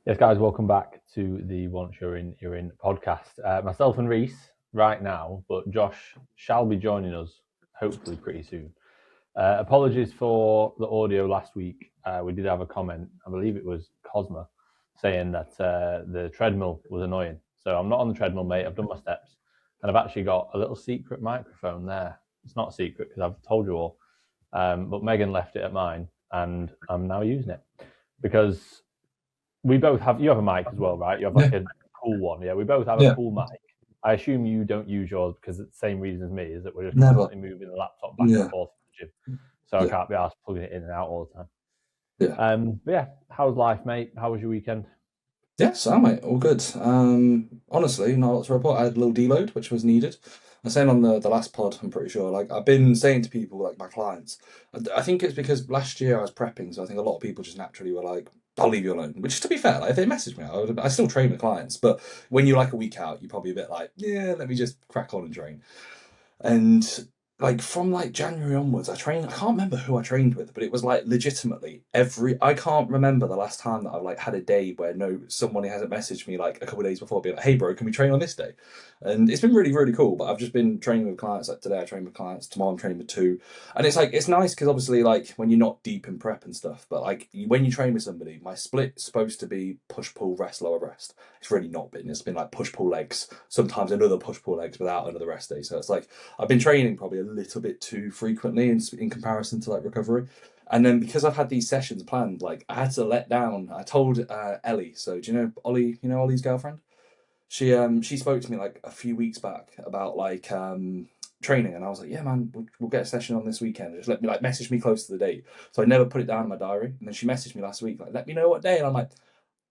Yes, guys, welcome back to the Once You're in podcast. Myself and Reese right now, but Josh shall be joining us hopefully pretty soon. Apologies for the audio last week. We did have a comment, I believe it was Cosma, saying that the treadmill was annoying. So I'm not on the treadmill, mate. I've done my steps, and I've actually got a little secret microphone there. It's not a secret because I've told you all, but Megan left it at mine, and I'm now using it because we both have. You have a mic as well, right? You have like Yeah, a cool one. Yeah, we both have a yeah, cool mic. I assume you don't use yours because it's the same reason as me, is that we're just never. constantly moving the laptop back and Yeah, forth to the gym. So I yeah, can't be asked plugging it in and out all the time. yeah. But yeah, how's life, mate? How was your weekend? Yeah, so mate, all good. Honestly, not a lot to report. I had a little deload, which was needed. I was saying on the last pod, I'm pretty sure. Like I've been saying to people, like my clients, I think it's because last year I was prepping, so I think a lot of people just naturally were like, "I'll leave you alone." Which, to be fair, like if they messaged me, I still train with clients, but when you're like a week out, you're probably a bit like, "Yeah, let me just crack on and train." And like from like January onwards, I can't remember who I trained with, but it was like legitimately I can't remember the last time that I've like had a day where someone hasn't messaged me like a couple of days before, being like, "Hey bro, can we train on this day?" And it's been really, really cool. But I've just been training with clients. Like today I train with clients, tomorrow I'm training with two. And it's like it's nice because obviously like when you're not deep in prep and stuff, but like when you train with somebody, my split's supposed to be push pull rest lower rest. It's really not been. It's been like push pull legs, sometimes another push pull legs without another rest day. So it's like I've been training probably a little bit too frequently in comparison to like recovery. And then because I've had these sessions planned, like I had to let down. I told Ellie. So do you know Ollie? You know Ollie's girlfriend. She spoke to me like a few weeks back about like training, and I was like, yeah, man, we'll get a session on this weekend. Just let me like message me close to the date. So I never put it down in my diary, and then she messaged me last week like, let me know what day, and I'm like,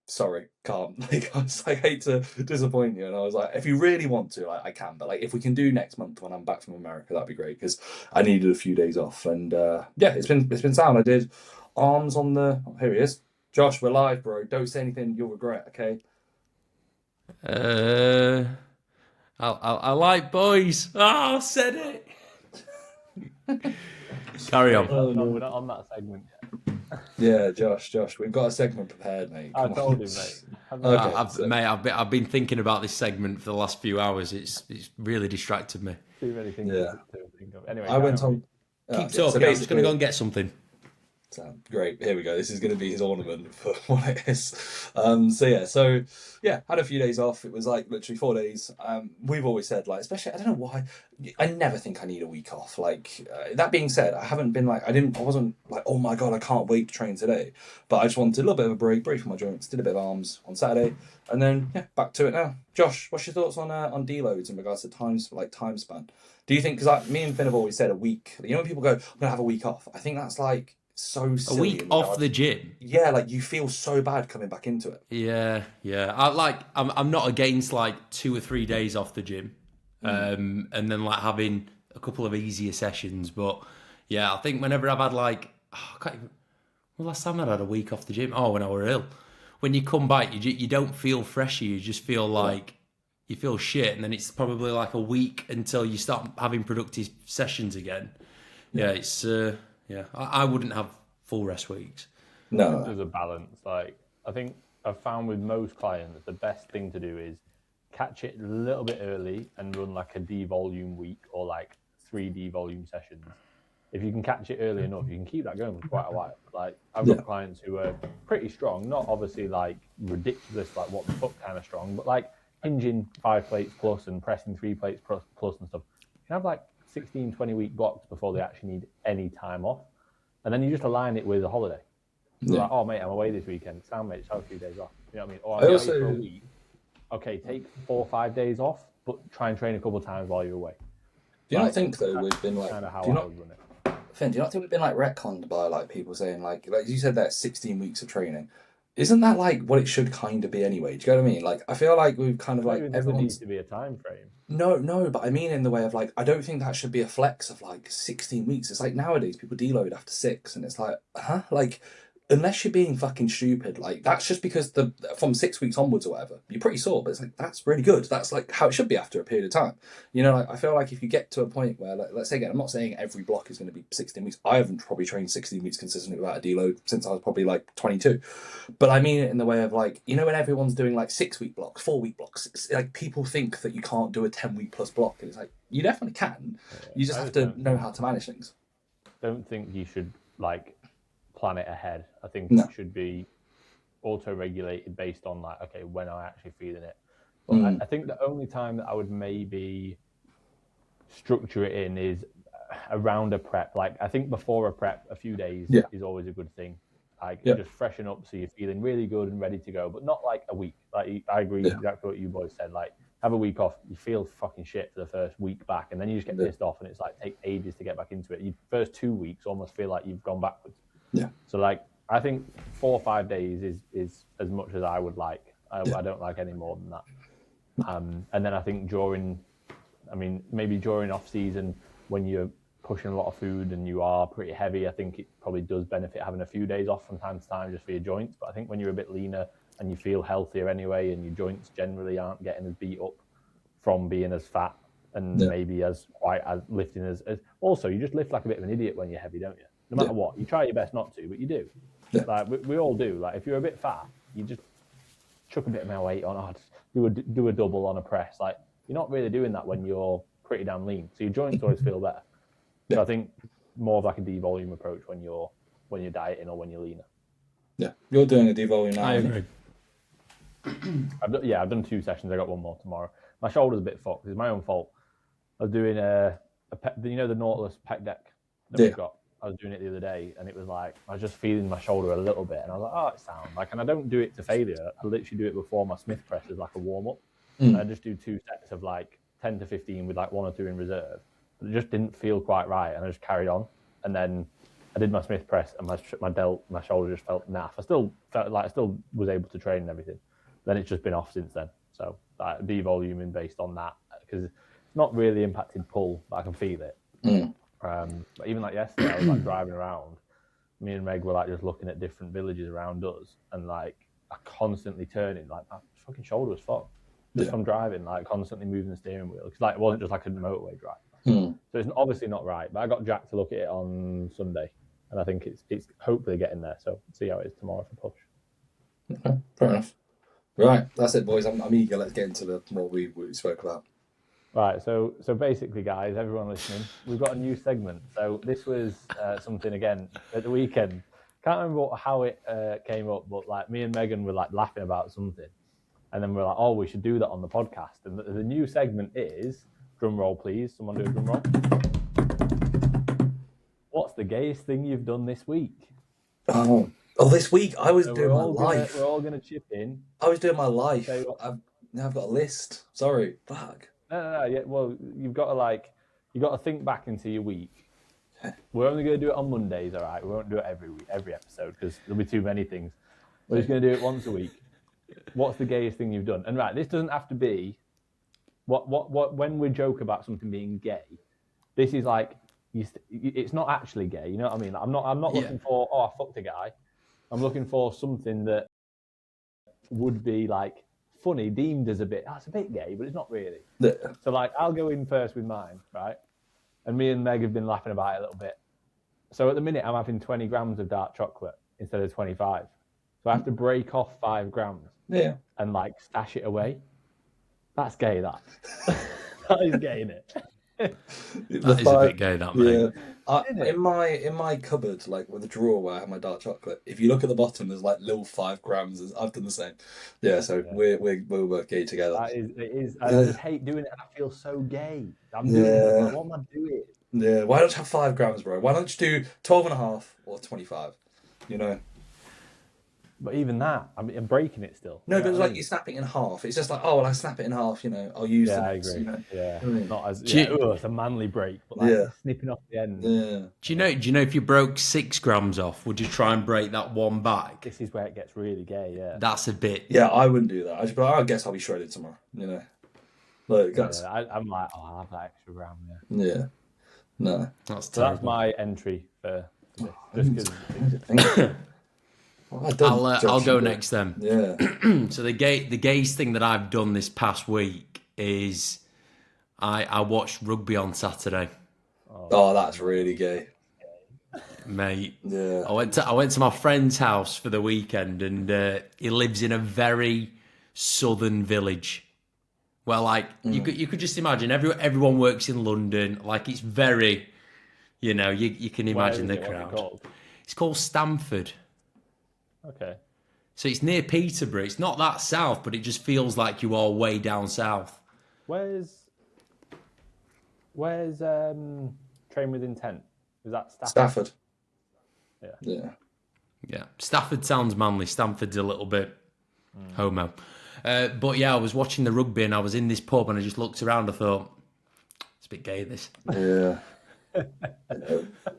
sorry, can't. Like, I was like, hate to disappoint you. And I was like, if you really want to, like, I can. But like, if we can do next month when I'm back from America, that'd be great because I needed a few days off. And yeah, it's been sound. I did arms on the. Oh, here he is, Josh. We're live, bro. Don't say anything you'll regret. Okay. Uh, I like boys. Oh, I said it. Carry Mate, on. Oh we're no. not on that segment yet. Yeah, Josh, we've got a segment prepared, mate. I Come on. told him, mate. Have no Okay, fear. I've, so mate, I've been thinking about this segment for the last few hours. It's really distracted me. Too many things yeah, to think of. Anyway, I carry went on, Reese. on. Keep Yeah, so talking. I'm just gonna go basically, and get something. so, great. Here we go. This is going to be his ornament for what it is. So yeah, had a few days off. It was like literally 4 days. We've always said like, especially I don't know why. I never think I need a week off. Like that being said, I haven't been like I wasn't like, oh my god, I can't wait to train today. But I just wanted a little bit of a break from my joints. Did a bit of arms on Saturday, and then yeah, back to it now. Josh, what's your thoughts on deloads in regards to time span? Do you think because me and Finn have always said a week? You know when people go, I'm gonna have a week off. I think that's like so A silly week in off the regards. gym. Yeah, like you feel so bad coming back into it. Yeah, yeah. I'm not against like 2 or 3 days off the gym, Mm. and then like having a couple of easier sessions. But yeah, I think whenever I've had like, I can't even, well, last time I had a week off the gym. Oh, when I were ill. When you come back, you don't feel fresher. You just feel Yeah, like you feel shit, and then it's probably like a week until you start having productive sessions again. yeah. Yeah, it's yeah. I wouldn't have full rest weeks. I No, think no, there's a balance. Like, I think I've found with most clients, the best thing to do is catch it a little bit early and run like a D volume week or like 3D volume sessions. If you can catch it early enough, you can keep that going for quite a while. Like, I've yeah, got clients who are pretty strong, not obviously like ridiculous, like what the fuck kind of strong, but like hinging 5 plates plus and pressing 3 plates plus and stuff. You can have like 16, 20 week blocks before they actually need any time off. And then you just align it with a holiday. So yeah. like, oh mate, I'm away this weekend. Sound mate, just have a few days off. You know what I mean? Or I I'm away for a also, week. Okay, take 4 or 5 days off, but try and train a couple of times while you're away. do you not Like think though that's we've been like, kind of do how you I not, would run it. Finn, do you not think we've been like retconned by like people saying like you said that 16 weeks of training? Isn't that like what it should kind of be anyway? Do you know what I mean? Like I feel like we've kind I of don't like even think there needs everyone's to be a time frame. no, no, but I mean in the way of like I don't think that should be a flex of like 16 weeks. It's like nowadays people deload after six, and it's like, huh? Like unless you're being fucking stupid, like that's just because from 6 weeks onwards or whatever, you're pretty sore. But it's like that's really good. That's like how it should be after a period of time. You know, like I feel like if you get to a point where, like, let's say again, I'm not saying every block is going to be 16 weeks. I haven't probably trained 16 weeks consistently without a deload since I was probably like 22. But I mean it in the way of like, you know, when everyone's doing like 6-week blocks, 4-week blocks, it's like people think that you can't do a 10-week plus block, and it's like you definitely can. You just have to know how to manage things. Don't think you should like plan it ahead. I think No. it should be auto-regulated based on like, okay, when am I actually feeling it? But I think the only time that I would maybe structure it in is around a prep. Like I think before a prep, a few days is always a good thing. Like just freshen up so you're feeling really good and ready to go, but not like a week. Like I agree exactly what you boys said. Like have a week off, you feel fucking shit for the first week back, and then you just get pissed off, and it's like take ages to get back into it. Your first 2 weeks almost feel like you've gone backwards. Yeah. So like I think 4 or 5 days is as much as I would like. I don't like any more than that. And then I think maybe during off season when you're pushing a lot of food and you are pretty heavy, I think it probably does benefit having a few days off from time to time just for your joints. But I think when you're a bit leaner and you feel healthier anyway, and your joints generally aren't getting as beat up from being as fat and maybe as quite as lifting as also you just lift like a bit of an idiot when you're heavy, don't you? No matter what, you try your best not to, but you do. Yeah. Like we all do. Like if you're a bit fat, you just chuck a bit of more weight on. Do a double on a press. Like you're not really doing that when you're pretty damn lean. So your joints always feel better. Yeah. So I think more of like a devolume approach when you're dieting or when you're leaner. Yeah, you're doing a devolume now. I agree. I've done 2 sessions. I got one more tomorrow. My shoulder's a bit fucked. It's my own fault. I was doing the Nautilus pec deck that we've got. I was doing it the other day, and it was like I was just feeling my shoulder a little bit, and I was like, "Oh, it sounds like." And I don't do it to failure. I literally do it before my Smith press as like a warm up. I just do 2 sets of like 10 to 15 with like 1 or 2 in reserve. But it just didn't feel quite right, and I just carried on. And then I did my Smith press, and my shoulder just felt naff. I still felt like I still was able to train and everything. Then it's just been off since then. So like, devoluming based on that, because it's not really impacted pull, but I can feel it. But even like yesterday, I was like driving around. Me and Meg were like just looking at different villages around us, and like I constantly turning. Like my fucking shoulder was fucked just from driving, like constantly moving the steering wheel. Because like it wasn't just like a motorway drive. So it's obviously not right. But I got Jack to look at it on Sunday, and I think it's hopefully getting there. So see how it is tomorrow for push. Okay, fair enough. Right, that's it, boys. I'm eager. Let's get into what we spoke about. Right, so basically, guys, everyone listening, we've got a new segment. So this was something, again, at the weekend. Can't remember how it came up, but like me and Megan were like laughing about something. And then we're like, oh, we should do that on the podcast. And the new segment is, drum roll, please. Someone do a drum roll. What's the gayest thing you've done this week? Oh, this week I was doing my life. We're all going to chip in. I was doing my life. I've got a list. Sorry, fuck. No. Yeah, well, you've got to think back into your week. We're only going to do it on Mondays, all right? We won't do it every episode because there'll be too many things. We're just going to do it once a week. What's the gayest thing you've done? And right, this doesn't have to be what when we joke about something being gay. This is like it's not actually gay. You know what I mean? I'm not looking for I fucked a guy. I'm looking for something that would be like funny, deemed as it's a bit gay, but it's not really. Yeah. So like I'll go in first with mine, right? And me and Meg have been laughing about it a little bit. So at the minute I'm having 20 grams of dark chocolate instead of 25. So I have to break off 5 grams and like stash it away. That's gay, that. That is gay, isn't it? That is a bit gay, that, mate. Yeah. In my cupboard, like with a drawer where I have my dark chocolate, if you look at the bottom, there's like little 5 grams. I've done the same. Yeah, so we're both gay together. It is. I just hate doing it, and I feel so gay. I'm doing it. Like, what am I doing? Yeah, why don't you have 5 grams, bro? Why don't you do 12.5 or 25? You know. But even that, I'm breaking it still. No, but it's like you snap it in half. It's just like, oh, well, I snap it in half. You know, I'll use. Yeah, I agree. Not as it's a manly break, but like snipping off the end. Yeah. Do you know if you broke 6 grams off, would you try and break that one back? This is where it gets really gay. Yeah. That's a bit. Yeah, I wouldn't do that. I guess I'll be shredded tomorrow. You know. Like that's. I'm like, I'll have that extra gram. Yeah. No. That's so that's my entry for this. Just because. Well, I don't I'll go judge you. next then. Yeah. So the gayest thing that I've done this past week is I watched rugby on Saturday. Oh, that's really gay. Mate, Yeah. I went to my friend's house for the weekend, and he lives in a very southern village. Well, like you could just imagine everyone works in London. Like it's very, you can imagine the crowd. It's called Stamford. Okay. So it's near Peterborough. It's not that south, but it just feels like you are way down south. Where's Train with Intent? Is that Stafford? Stafford. Yeah. Yeah. Stafford sounds manly. Stamford's a little bit homo. But yeah, I was watching the rugby and I was in this pub and I just looked around. I thought, it's a bit gay, this. Yeah.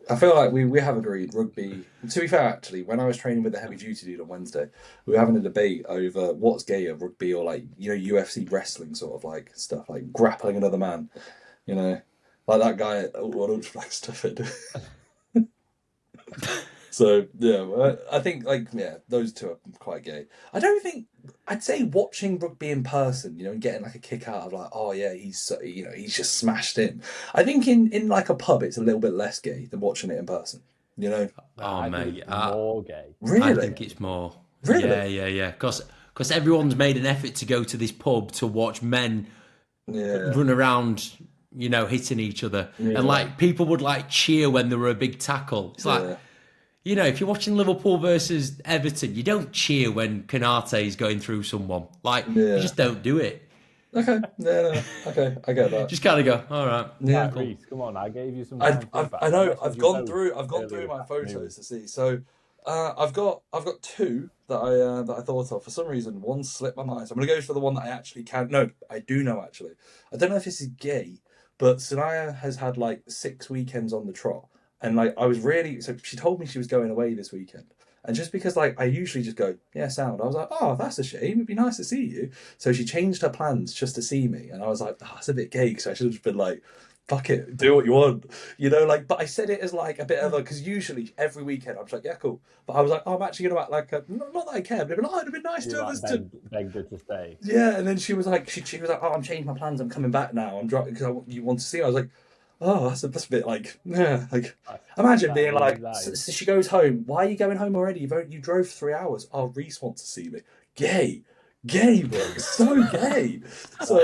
I feel like we have agreed rugby. To be fair, actually, when I was training with the heavy duty dude on Wednesday, we were having a debate over what's gayer, rugby or like UFC wrestling sort of like stuff, like grappling another man, like that guy at Ultra Flag stuff. So yeah, I think those two are quite gay. I'd say watching rugby in person, and getting like a kick out of like, oh yeah, he's just smashed in. I think in like a pub, it's a little bit less gay than watching it in person. Oh mate, more gay. Really? I think it's more. Really? Yeah. Because everyone's made an effort to go to this pub to watch men run around, hitting each other, and like people would like cheer when there were a big tackle. It's like. If you're watching Liverpool versus Everton, you don't cheer when Canate is going through someone. Like, you just don't do it. Okay, no. Okay, I get that. Just kind of go, all right. Yeah, cool. Reece, come on, I gave you some. I know. I've gone through my photos to see. So, I've got two that I thought of. For some reason, one slipped my mind. So I'm gonna go for the one that I actually can. No, I do know actually. I don't know if this is gay, but Sanaya has had like 6 weekends on the trot. And like so she told me she was going away this weekend. And just because like I usually just go, yeah, sound. I was like, oh, that's a shame. It'd be nice to see you. So she changed her plans just to see me. And I was like, oh, that's a bit gay. So I should have just been like, fuck it, do what you want. But I said it as like a bit of because usually every weekend I'm just like, yeah, cool. But I was like, oh, I'm actually going to act like, not that I care, but it'd be nice to have us to. Begged her to stay. Yeah. And then she was like, she was like, oh, I'm changing my plans. I'm coming back now. I'm driving because you want to see. I was like, oh, that's a bit like, yeah, like, imagine being like, so she goes home. Why are you going home already? You drove 3 hours. Oh, Reece wants to see me. Gay, bro. So gay. So,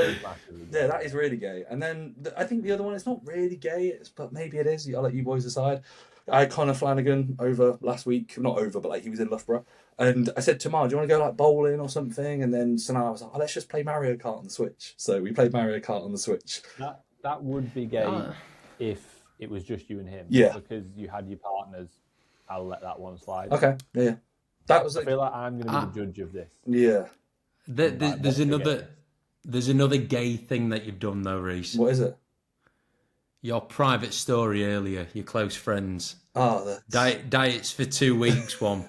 yeah, that is really gay. And then I think the other one, it's not really gay, but maybe it is. I'll let you boys decide. I had Conor Flanagan over last week. Not over, but like he was in Loughborough. And I said to Mar, do you want to go like bowling or something? And then Sanaa was like, oh, let's just play Mario Kart on the Switch. So we played Mario Kart on the Switch. That would be gay if it was just you and him. Yeah. Because you had your partners, I'll let that one slide. Okay, yeah. That was. I feel like I'm going to be the judge of this. Yeah. There's another gay thing that you've done though, Reece. What is it? Your private story earlier, your close friends. Oh, diets for 2 weeks. One,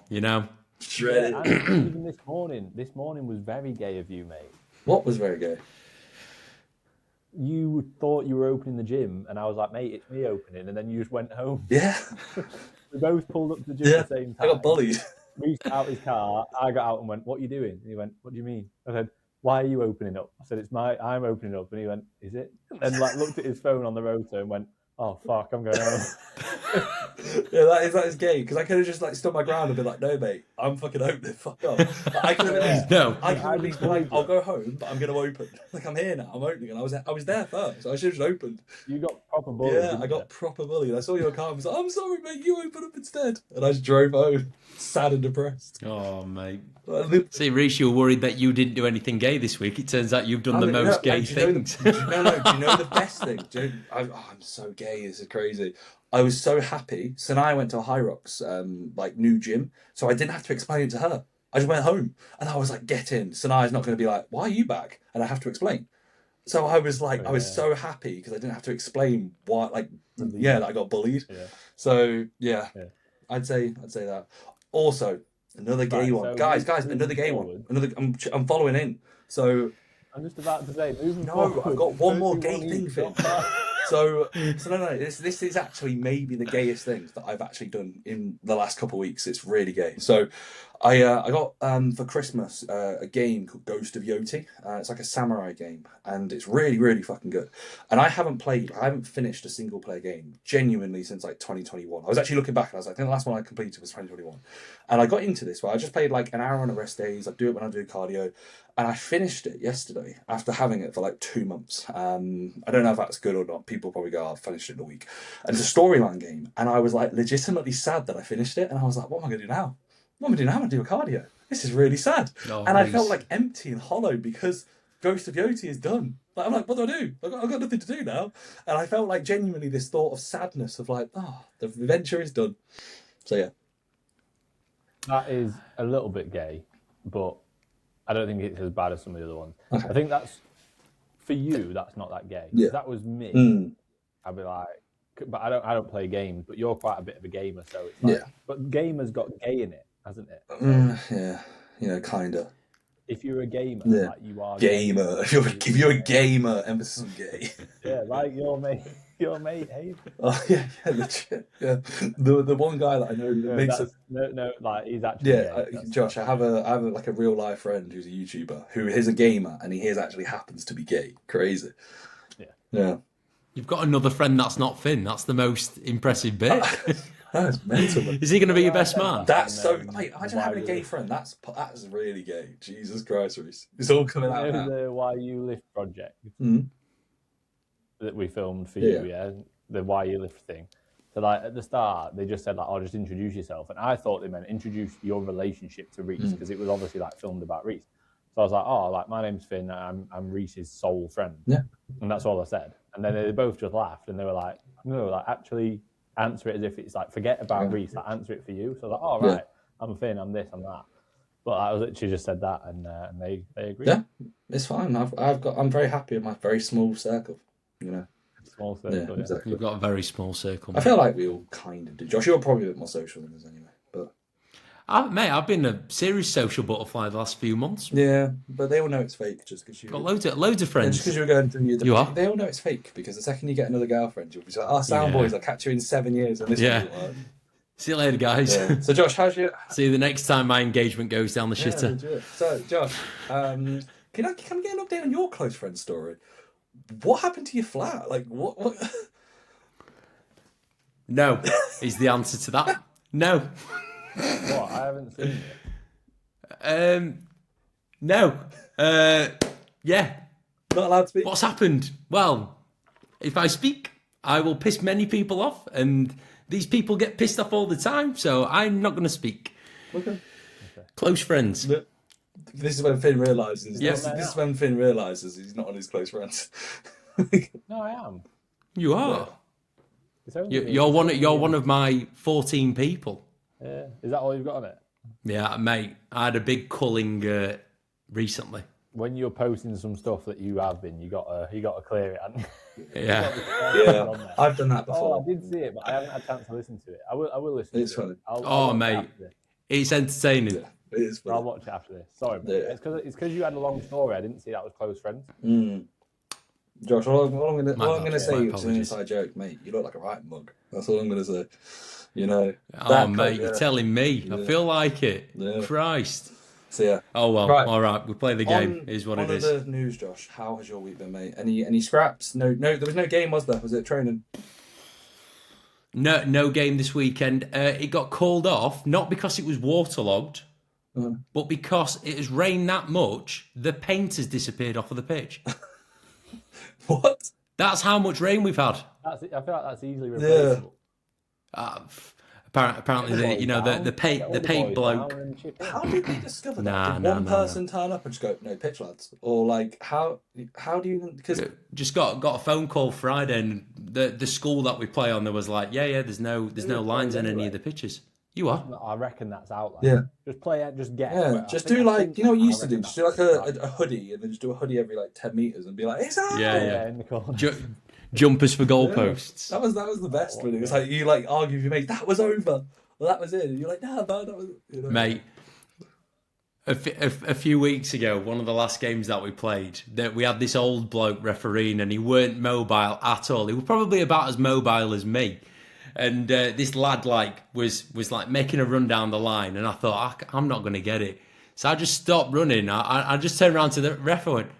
Shredded. Yeah, and even this morning was very gay of you, mate. What was very gay? You thought you were opening the gym, and I was like, mate, it's me opening, and then you just went home. Yeah. We both pulled up to the gym at the same time. I got bullied. Reece got out his car, I got out and went, what are you doing? And he went, what do you mean? I said, why are you opening up? I said, I'm opening up. And he went, is it? And like looked at his phone on the rotor and went, oh, fuck, I'm going home. Yeah, that is gay, because I could have just like stood my ground and been like, no, mate, I'm fucking opening, fuck off. Like, I could have at least, no. I could at least be like, I'll go home, but I'm going to open. Like, I'm here now, I'm opening, and I was there first, so I should have just opened. You got proper bullied. Yeah, I got proper bullied. I saw your car and was like, I'm sorry, mate, you open up instead. And I just drove home, sad and depressed. Oh, mate. See, Reece, you were worried that you didn't do anything gay this week. It turns out you've done the most gay things. Do you know the best thing? I'm so gay, this is crazy. I was so happy. Sanaya went to a High Rocks new gym, so I didn't have to explain it to her. I just went home and I was like, get in. Sanaya's not going to be like, why are you back? And I have to explain. So I was like, I was so happy because I didn't have to explain why, that I got bullied. Yeah. So yeah, I'd say that. Also, another gay one, guys, another gay one. I'm following in. So I'm just about to say, I've got one more gay thing for you. So no. This is actually maybe the gayest things that I've actually done in the last couple of weeks. It's really gay. So I got for Christmas a game called Ghost of Yoti. It's like a samurai game, and it's really really fucking good. And I haven't finished a single player game genuinely since like 2021. I was actually looking back and I was like, I think the last one I completed was 2021, and I got into this where I just played like an hour on a rest days. I do it when I do cardio, and I finished it yesterday after having it for like 2 months. I don't know if that's good or not. People probably go, "Oh, I've finished it in a week," and it's a storyline game, and I was like legitimately sad that I finished it, and I was like, what am I going to do now? What am I doing now? I'm going to do a cardio. This is really sad. Oh, and I Reese. felt like empty and hollow because Ghost of Yoti is done. Like, I'm like, what do I do? I've got nothing to do now. And I felt like genuinely this thought of sadness of like, oh, the adventure is done. So yeah. That is a little bit gay, but I don't think it's as bad as some of the other ones. Okay. I think that's, for you, that's not that gay. Yeah. If that was me, I'd be like, but I don't play games, but you're quite a bit of a gamer, so it's like, but gamer's got gay in it, hasn't it? Yeah, you know, kinda. If you're a gamer, like you are gamer. If you're a gamer, emphasis on gay. Yeah, like your mate Hayden. Oh yeah, legit. Yeah, the one guy that I know that makes it. No, like he's actually gay. Josh, I have like a real life friend who's a YouTuber who is a gamer, and he actually happens to be gay. Crazy. Yeah. You've got another friend that's not Finn. That's the most impressive bit. That's mental. Is he going to be your best man? That's so. Mate, imagine having a gay friend. That's really gay. Jesus Christ, Reese. It's all coming out now. The Why You Lift project that we filmed for Yeah. you, the Why You Lift thing. So like at the start, they just said like, "Oh, just introduce yourself," and I thought they meant introduce your relationship to Reese because it was obviously like filmed about Reese. So I was like, "Oh, like my name's Finn. I'm Reese's sole friend." Yeah. And that's all I said. And then they both just laughed and they were like, "No, like actually answer it as if it's like forget about Reese, like answer it for you." So I was like, "Oh right, I'm Finn. I'm this. I'm that." But I was literally just said that, and they agreed. Yeah, it's fine. I'm very happy in my very small circle. You know. Small circle. Yeah, exactly. You've got a very small circle. I feel like we all kind of do. Josh, you're probably a bit more social than us anyway. But I've been a serious social butterfly the last few months. yeah, but they all know it's fake just because you Got loads of friends. just because you were going through You are? They all know it's fake because the second you get another girlfriend, you'll be like, "Oh, sound boys, I'll catch you in 7 years." And this See you later, guys. Yeah. So Josh, how's your? See you the next time my engagement goes down the shitter. Legit. So Josh, can we get an update on your close friend story? What happened to your flat? Like what? No, is the answer to that. No. What? I haven't seen it. No. Yeah. Not allowed to speak. What's happened? Well, if I speak, I will piss many people off, and these people get pissed off all the time, so I'm not going to speak. Okay. Close friends. This is when Finn realizes. Yes. This is when Finn realizes he's not on his close friends. No, I am. You are. It's only You're one of my 14 people. Yeah. Is that all you've got on it? Yeah, mate. I had a big culling recently. When you're posting some stuff that you have been, you got to clear it. Hadn't you? Yeah. Yeah, I've done that before. Oh, I did see it, but I haven't had a chance to listen to it. I will listen. It's to funny. It. I'll Oh, watch it mate. after this. It's entertaining. Yeah, it is I'll funny. watch it after this. Sorry, mate. Yeah. It's because you had a long story. I didn't see that was close friends. Josh, all I'm gonna say my is an apologies. inside joke, mate. You look like a right mug. That's all I'm gonna say. You know. Oh, That mate, coat, you're yeah. telling me. I feel like it. Yeah. Christ. So yeah. Oh, well. Right. All right. We play the game. Is what it is. On the news, Josh. How has your week been, mate? Any scraps? No. There was no game, was there? Was it training? No game this weekend. It got called off, not because it was waterlogged, but because it has rained that much, the paint has disappeared off of the pitch. What? That's how much rain we've had. I feel like that's easily replaceable. Apparently, the paint bloke. How did they discover that? Nah, Did nah, one nah, person turn up and just go, "No pitch, lads," or like how do you? Because Just got a phone call Friday, and the school that we play on, there was like, there's no lines in any of the pitches. You are. I reckon that's outline. Yeah. Just play it. Just get. yeah, it. just I think- do I like think- you know what you I used to do. reckon Just do like that's a hoodie, and then just do a hoodie every like 10 meters, and be like, "It's out." Yeah. in the corner. Jumpers for goalposts. That was the best. When it was like you like argue with your mate, that was over. Well, that was it. And you're like, "Nah, man, that was." You know? Mate, a few weeks ago, one of the last games that we played, that we had this old bloke refereeing, and he weren't mobile at all. He was probably about as mobile as me. And this lad was like making a run down the line, and I thought I'm not going to get it, so I just stopped running. I just turned around to the ref and went,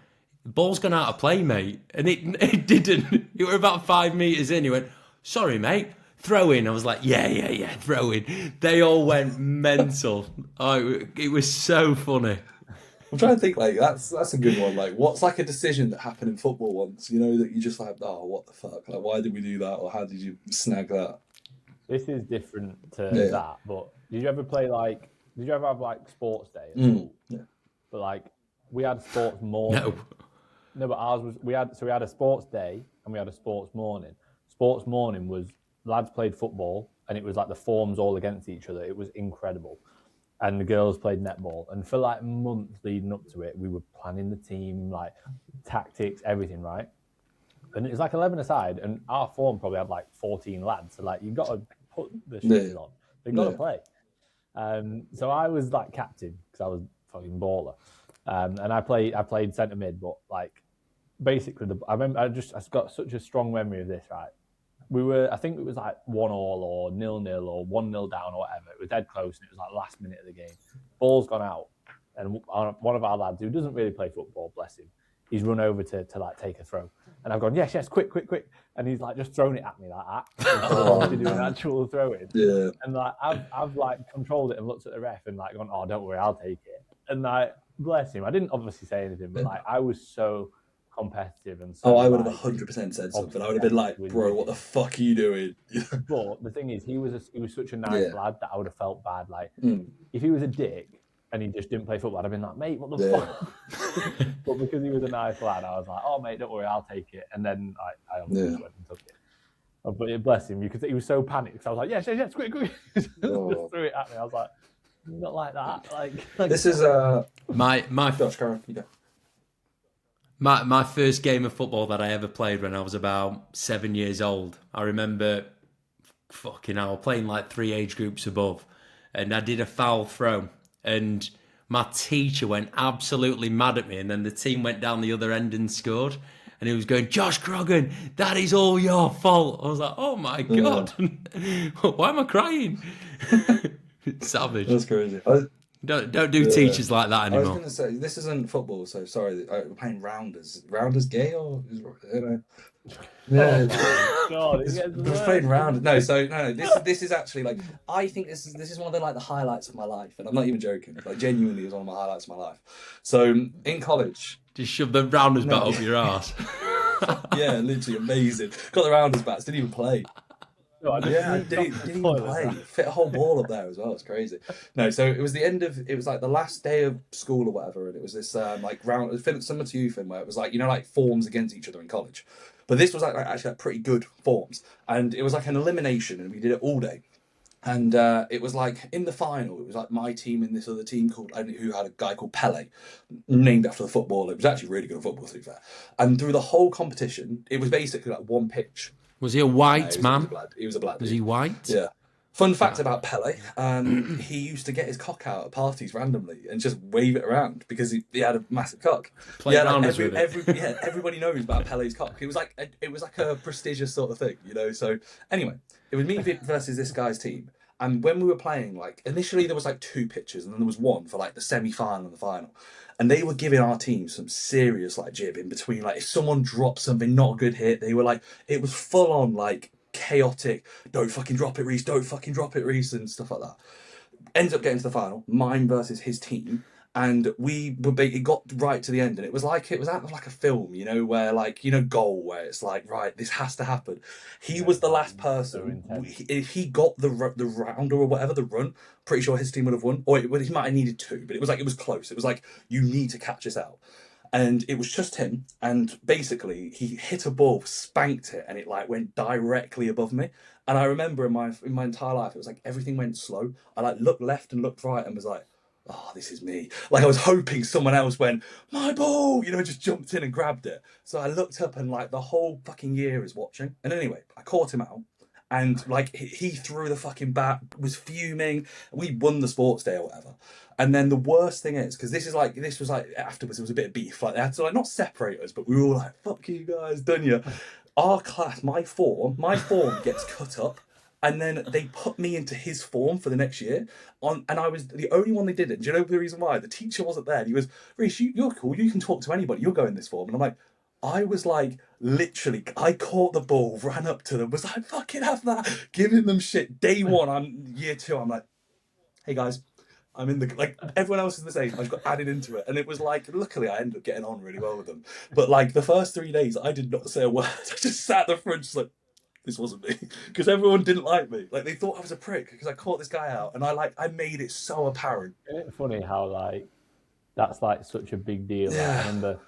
"The ball's gone out of play, mate," and it didn't. It were about 5 meters in. He went, "Sorry, mate. Throw in." I was like, yeah, throw in. They all went mental. Oh, it was so funny. I'm trying to think, like, that's a good one. Like, what's like a decision that happened in football once, you know, that you just like, oh, what the fuck? Like, why did we do that? Or how did you snag that? This is different to that, but did you ever have like sports day at school? Yeah. But like, we had sports morning. No, but ours was, we had a sports day and we had a sports morning. Sports morning was, lads played football and it was like the forms all against each other. It was incredible. And the girls played netball. And for like months leading up to it, we were planning the team, like tactics, everything, right? And it was like 11 aside, and our form probably had like 14 lads. So like, you've got to put the shoes on. They've got to play. So I was like captain because I was fucking baller. And I played centre mid, but like basically I've got such a strong memory of this, right? I think it was like 1-1 or 0-0 or 1-0 down or whatever. It was dead close and it was like last minute of the game. Ball's gone out and one of our lads who doesn't really play football, bless him, he's run over to like take a throw. And I've gone, yes, quick. And he's like just thrown it at me like that. To do an actual throw in. Yeah. And like I've like controlled it and looked at the ref and like gone, oh, don't worry, I'll take it. And like, bless him. I didn't obviously say anything, but like I was so competitive and so I would have 100% said something. I would have been like, bro, what the fuck are you doing? But the thing is, he was such a nice lad that I would have felt bad. Like if he was a dick and he just didn't play football, I'd have been like, mate, what the fuck? But because he was a nice lad, I was like, oh mate, don't worry, I'll take it. And then I obviously went and took it. But bless him, because he was so panicked. Because I was like, yes, quick. Just threw it at me. I was like, not like that. Like this is my Josh, Karen, you go. My first game of football that I ever played when I was about 7 years old. I remember, fucking hell, playing like 3 age groups above, and I did a foul throw, and my teacher went absolutely mad at me, and then the team went down the other end and scored, and he was going, Josh Croggan, that is all your fault. I was like, oh my God, why am I crying? Savage. That's crazy. Don't do teachers like that anymore. I was going to say, this isn't football, so sorry. We're playing rounders. Rounders gay or, you know? Yeah. Oh God, we're playing rounders. No, this is actually like, I think this is one of the highlights of my life, and I'm not even joking. Like genuinely, is one of my highlights of my life. So in college, just shove the rounders bat up your ass. Yeah, literally amazing. Got the rounders bats. Didn't even play. No, I didn't even play. Fit a whole ball up there as well. It's crazy. No, so it was like the last day of school or whatever, and it was this like round, similar to you, Finn, where it was like, you know, like forms against each other in college. But this was like actually like pretty good forms, and it was like an elimination, and we did it all day. And it was like in the final, it was like my team and this other team who had a guy called Pele, named after the footballer. It was actually really good at football, to be fair. And through the whole competition, it was basically like one pitch. Was he a white man? He was a black dude. Was he white? Yeah. Fun fact about Pele, he used to get his cock out at parties randomly and just wave it around because he had a massive cock. Everybody knows about Pele's cock. It was like a prestigious sort of thing, you know. So anyway, it was me versus this guy's team. And when we were playing, like initially there was like 2 pitches and then there was one for like the semi-final and the final. And they were giving our team some serious like jib in between. Like if someone dropped something, not a good hit, they were like, it was full on like chaotic, don't fucking drop it, Reese, and stuff like that. Ends up getting to the final, mine versus his team. And it got right to the end, and it was out of like a film, you know, where like, you know, Goal, where it's like, right, this has to happen. He was the last person. If he got the rounder or whatever, the run, pretty sure his team would have won. Or he might have needed 2, but it was close. It was like, you need to catch this out. And it was just him, and basically he hit a ball, spanked it, and it like went directly above me. And I remember in my entire life, it was like everything went slow. I like looked left and looked right and was like, oh, this is me. Like I was hoping someone else went, my ball, you know, just jumped in and grabbed it. So I looked up and like the whole fucking year is watching. And anyway, I caught him out. And like he threw the fucking bat, was fuming. We won the sports day or whatever. And then the worst thing is, because this was like afterwards, it was a bit of beef. Like they had to like not separate us, but we were all like, fuck you guys, done ya. Our class, my form gets cut up. And then they put me into his form for the next year, and I was the only one they did it. Do you know the reason why? The teacher wasn't there. And he was, Reece, you're cool. You can talk to anybody. You'll go in this form. And I'm like, I was like, literally, I caught the ball, ran up to them, was like, fucking have that, giving them shit. Day one, I'm year two. I'm like, hey guys, I'm in the, like, everyone else is the same. I got added into it. And it was like, luckily I ended up getting on really well with them. But like the first 3 days, I did not say a word. I just sat at the front, just like, this wasn't me, because everyone didn't like me. Like they thought I was a prick because I caught this guy out, and I made it so apparent. Isn't it funny how like that's like such a big deal? Like, I remember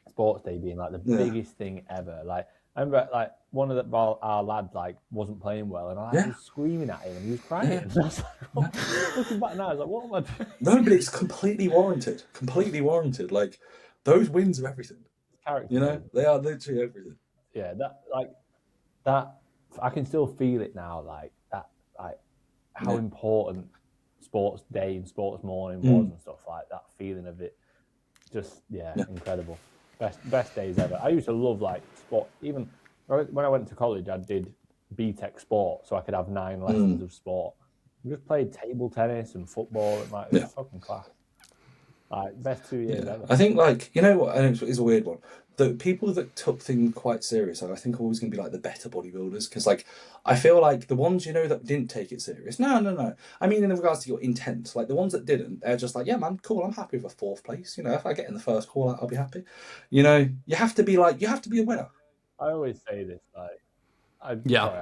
sports day being like the biggest thing ever. Like I remember like one of our lads like wasn't playing well, and I was screaming at him, and he was crying. And I was like, looking back now, I was like, what am I doing? No, but it's completely warranted. Completely warranted. Like those wins are everything. Character, you know, they are literally everything. Yeah, that I can still feel it now, like that, like how important sports day and sports morning was and stuff like that. Feeling of it, just incredible. Best days ever. I used to love like sport. Even when I went to college, I did BTEC sport, so I could have 9 lessons of sport. I just played table tennis and football. And like it was fucking class. Like best 2 years ever. I think like you know what, and it's a weird one. The people that took things quite serious, I think, are always going to be like the better bodybuilders, because like I feel like the ones that didn't take it serious. No. I mean, in regards to your intent, like the ones that didn't, they're just like, yeah, man, cool. I'm happy with a 4th place. You know, if I get in the first call out, I'll be happy. You know, you have to be a winner. I always say this, like, I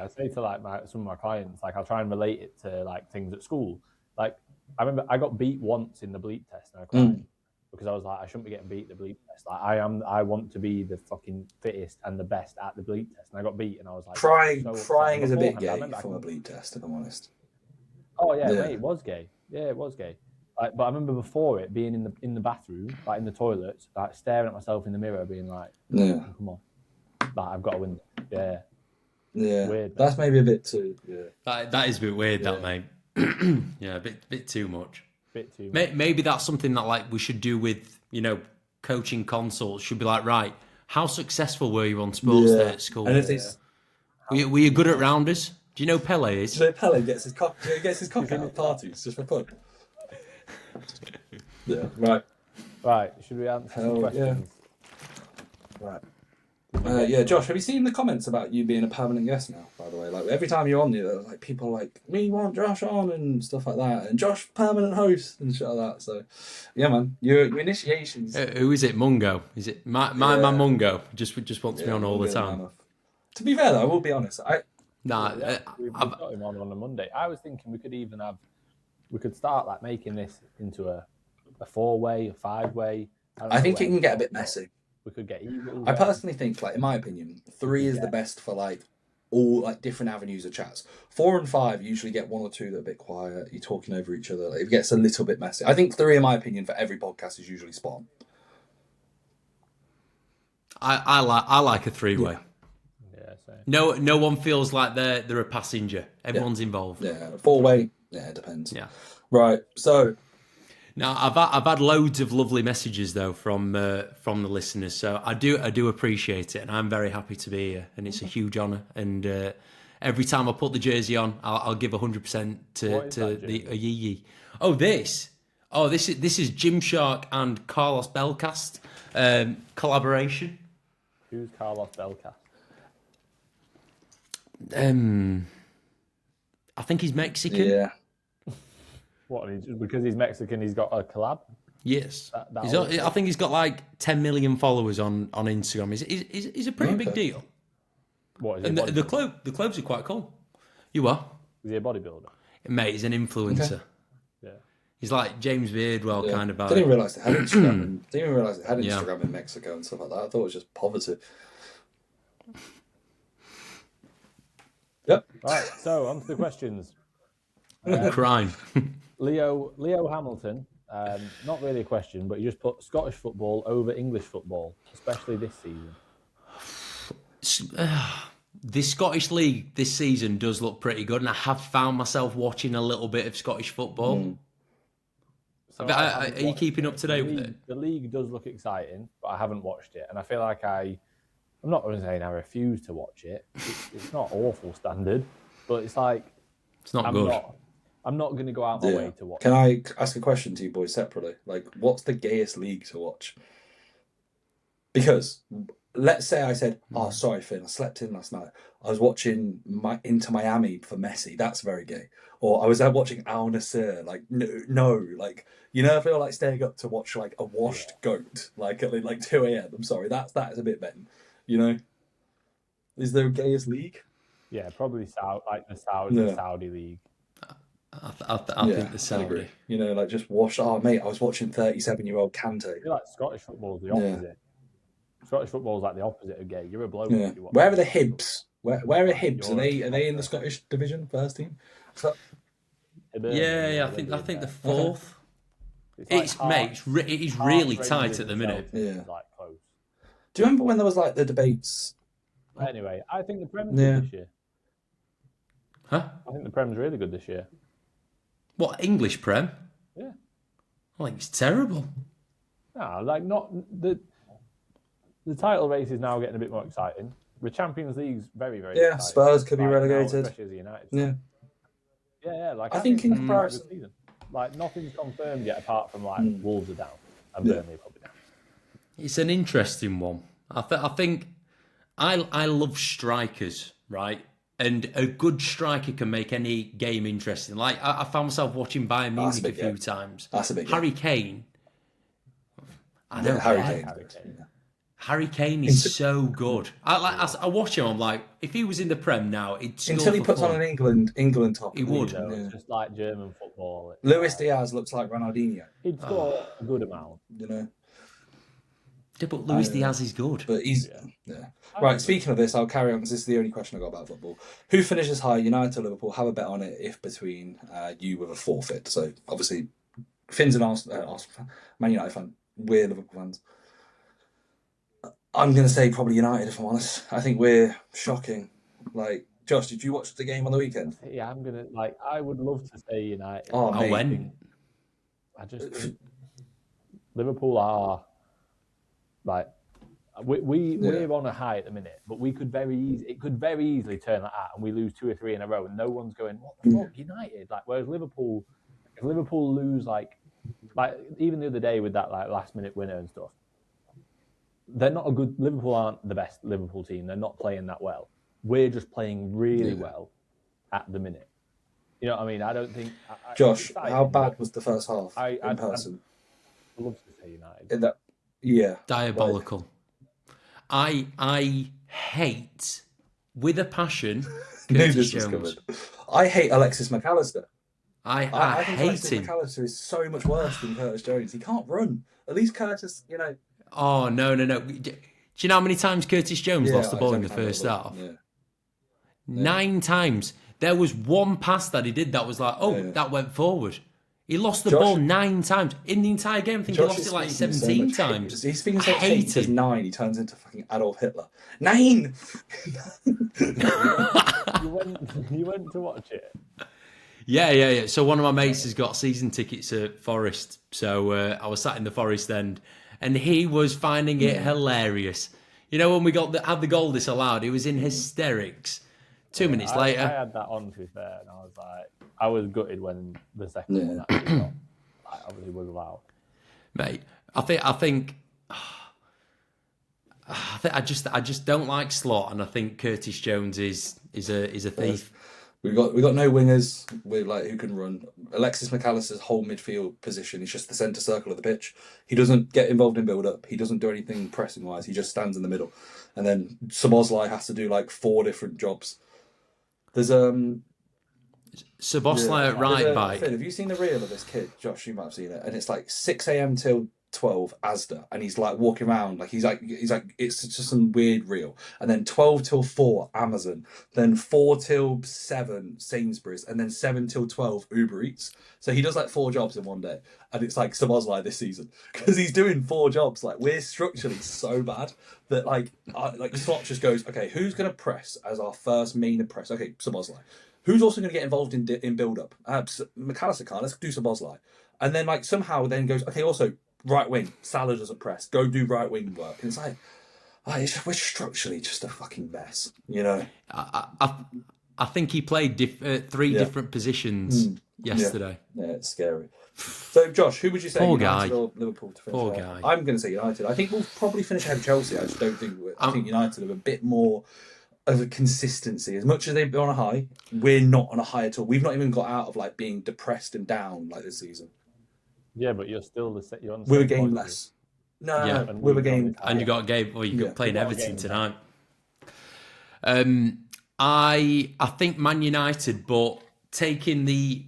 say to like some of my clients, like I'll try and relate it to like things at school. Like I remember I got beat once in the bleep test, and I cried. Because I was like, I shouldn't be getting beat at the bleep test. Like I want to be the fucking fittest and the best at the bleep test. And I got beat, and I was like, crying is a bit gay from a bleep test, if I'm honest. Oh yeah, mate, it was gay. Yeah, it was gay. Like, but I remember before it being in the bathroom, like in the toilet, like staring at myself in the mirror, being like, come on, like, I've got to win. Yeah. Weird. That's maybe a bit too. Yeah. That is a bit weird, that mate. Yeah, a bit too much. Maybe that's something that like we should do with coaching consults. Should be like, right, how successful were you on sports day at school? And if were you good at rounders? Do you know Pele is? Do you know Pele gets his cock out at parties just for fun? Yeah, right. Should we answer some questions? Yeah. Right. Josh, have you seen the comments about you being a permanent guest now, by the way? Like, every time you're on, like, people are like, we want Josh on and stuff like that, and Josh, permanent host and shit like that. So, yeah, man, your initiations. Who is it? Mungo? Is it my man Mungo? Just wants me on all the time. To be fair, though, I will be honest. We've got him on a Monday. I was thinking we could start like making this into a 4-way, a 5-way. I think it can get a bit messy. We could get Eagles. I personally think, like, in my opinion, 3 is the best for like all like different avenues of chats. 4 and 5 usually get 1 or 2 that are a bit quiet. You're talking over each other. Like, it gets a little bit messy. I think 3, in my opinion, for every podcast is usually spot on. I like a 3-way. Yeah, same. No one feels like they're a passenger. Everyone's involved. Yeah, 4-way. Yeah, it depends. Yeah. Right. So. Now I've had loads of lovely messages though from the listeners, so I do appreciate it, and I'm very happy to be here, and it's a huge honour. And every time I put the jersey on, I'll give 100% to the Yee. This is Gymshark and Carlos Belcast collaboration. Who's Carlos Belcast? I think he's Mexican. Yeah. What? Because he's Mexican, he's got a collab? Yes. I think he's got like 10 million followers on Instagram. He's a pretty big deal. What is and the clothes are quite cool. You are? Is he a bodybuilder? Mate, he's an influencer. Okay. Yeah. He's like James Beardwell kind of. Didn't even realise they had Instagram. In Mexico and stuff like that. I thought it was just poverty. Yep. Right. So on to the questions. Crime. Leo Hamilton, not really a question, but he just put Scottish football over English football, especially this season. The Scottish League this season does look pretty good, and I have found myself watching a little bit of Scottish football. So are you keeping up to date with it? The league does look exciting, but I haven't watched it, and I feel like I'm not going to say I refuse to watch it. It's not awful standard. But it's like It's not good. I'm not going to go out my way to watch. Can I ask a question to you boys separately? Like, what's the gayest league to watch? Because let's say I said, "Oh, sorry, Finn, I slept in last night. I was watching Inter Miami for Messi. That's very gay." Or I was out watching Al Nassr. Like, no, like you never feel like staying up to watch like a washed goat, like at like 2 a.m. I'm sorry, that is a bit men. You know, is there a gayest league? Yeah, probably the Saudi league. I think the Saudi. I agree. You know, like just watch. Oh, mate, I was watching 37-year-old Kante. I feel like Scottish football is the opposite. Scottish football is like the opposite of gay. You're a bloke. Yeah. Where are the Hibs? Where are Hibs? Are they in the Scottish division first team? Yeah, I think the fourth. It's it is really tight at the minute. Yeah. Like close. Do you remember when there was like the debates? Anyway, I think the Prem's good this year. Huh? I think the Prem's really good this year. What, English Prem? Yeah. I think it's terrible. No, like not the title race is now getting a bit more exciting. The Champions League's very, very exciting. Spurs could be relegated. Especially as a United. Yeah. Like I think in comparison, like nothing's confirmed yet apart from like Wolves are down and Burnley are probably down. It's an interesting one. I think I love strikers, right? And a good striker can make any game interesting. Like I found myself watching Bayern Munich a few times. That's a big Harry Kane. Harry Kane is so good. I watch him. I'm like, if he was in the Prem now, he'd score until he puts on an England top. He would. It's just like German football. Luis Diaz looks like Ronaldinho. He'd score a good amount. You know. Yeah, but Luis Diaz is good. But he's right. Speaking of this, I'll carry on because this is the only question I got about football. Who finishes high, United or Liverpool? Have a bet on it if between you with a forfeit. So obviously, Finn's an Arsenal fan, Man United fan. We're Liverpool fans. I'm going to say probably United, if I'm honest. I think we're shocking. Like, Josh, did you watch the game on the weekend? Yeah, I'm going to, I would love to say United. Oh, I went. I just think Liverpool are, like, we're on a high at the minute, but it could very easily turn like that and we lose 2 or 3 in a row and no one's going, what the fuck, United? Like, whereas Liverpool, if Liverpool lose, like even the other day with that, like, last-minute winner and stuff, they're not a good. Liverpool aren't the best Liverpool team. They're not playing that well. We're just playing really well at the minute. You know what I mean? I don't think. Josh, how bad was the first half in person? I'd love to say United. Diabolical. I hate with a passion Curtis Jones. I hate Alexis McAllister. I think hate Alexis him. McAllister is so much worse than Curtis Jones. He can't run. At least Curtis, you know. Oh, no. Do you know how many times Curtis Jones lost the ball in the first half? Yeah. 9 times. There was one pass that he did that was like, that went forward. He lost the ball 9 times. In the entire game, I think he lost it like 17 times. He's speaking so much hate. He says 9, he turns into fucking Adolf Hitler. 9! You went to watch it? Yeah. So one of my mates has got season tickets at Forest. So I was sat in the Forest end. And he was finding it hilarious. You know, when we had the goal disallowed, he was in hysterics. 2 minutes later. I had that on, to be fair, and I was gutted when the second one actually got, obviously was allowed. Mate, I just don't like Slot, and I think Curtis Jones is a thief. We got no wingers who can run. Alexis McAllister's whole midfield position is just the centre circle of the pitch. He doesn't get involved in build-up. He doesn't do anything pressing-wise. He just stands in the middle. And then Szoboszlai has to do 4 different jobs. There's Szoboszlai at right back. Have you seen the reel of this kid, Josh? You might have seen it. And it's 6 a.m. till 12 Asda, and he's walking around he's like it's just some weird reel. And then 12 till 4 Amazon, then 4 till 7 Sainsbury's, and then 7 till 12 Uber Eats. So he does 4 jobs in one day, and it's Szoboszlai this season because he's doing 4 jobs. We're structurally so bad that Slot just goes, okay, who's gonna press as our first main press? Okay, Szoboszlai. Who's also going to get involved in build-up? McAllister can't. Let's do Szoboszlai. And then somehow then goes, okay, also right wing. Salah doesn't press. Go do right wing work. And it's we're structurally just a fucking mess, you know. I think he played three different positions yesterday. Yeah, it's scary. So, Josh, who would you say, Poor United guy. or Liverpool to finish? Poor ahead? guy. I'm going to say United. I think we'll probably finish ahead of Chelsea. I just don't think. I think United have a bit more of a consistency. As much as they've been on a high, we're not on a high at all. We've not even got out of like being depressed and down like this season. Yeah, but you're still you're on the We're a same game point less. No, Yeah. we're a game. And you got a game. Well, you got playing got a Everton game tonight. I think Man United, but taking the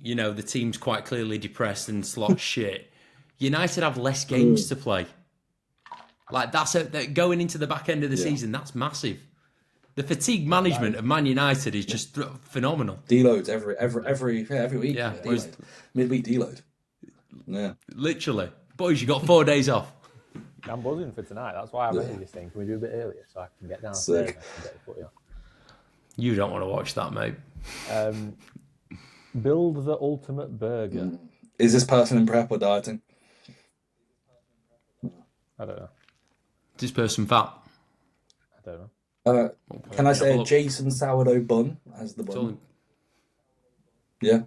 team's quite clearly depressed and slot shit. United have less games to play. Like going into the back end of the season, that's massive. The fatigue management of Man United is just phenomenal. Deloads every week. Yeah, midweek deload. Yeah, literally, boys, you got 4 days off. I'm buzzing for tonight. That's why I read this thing. Can we do a bit earlier so I can get downstairs and get the footy on? You don't want to watch that, mate. Build the ultimate burger. Is this person in prep or dieting? I don't know. Is this person fat? I don't know. Can I say a Jason sourdough bun as the bun? Yeah.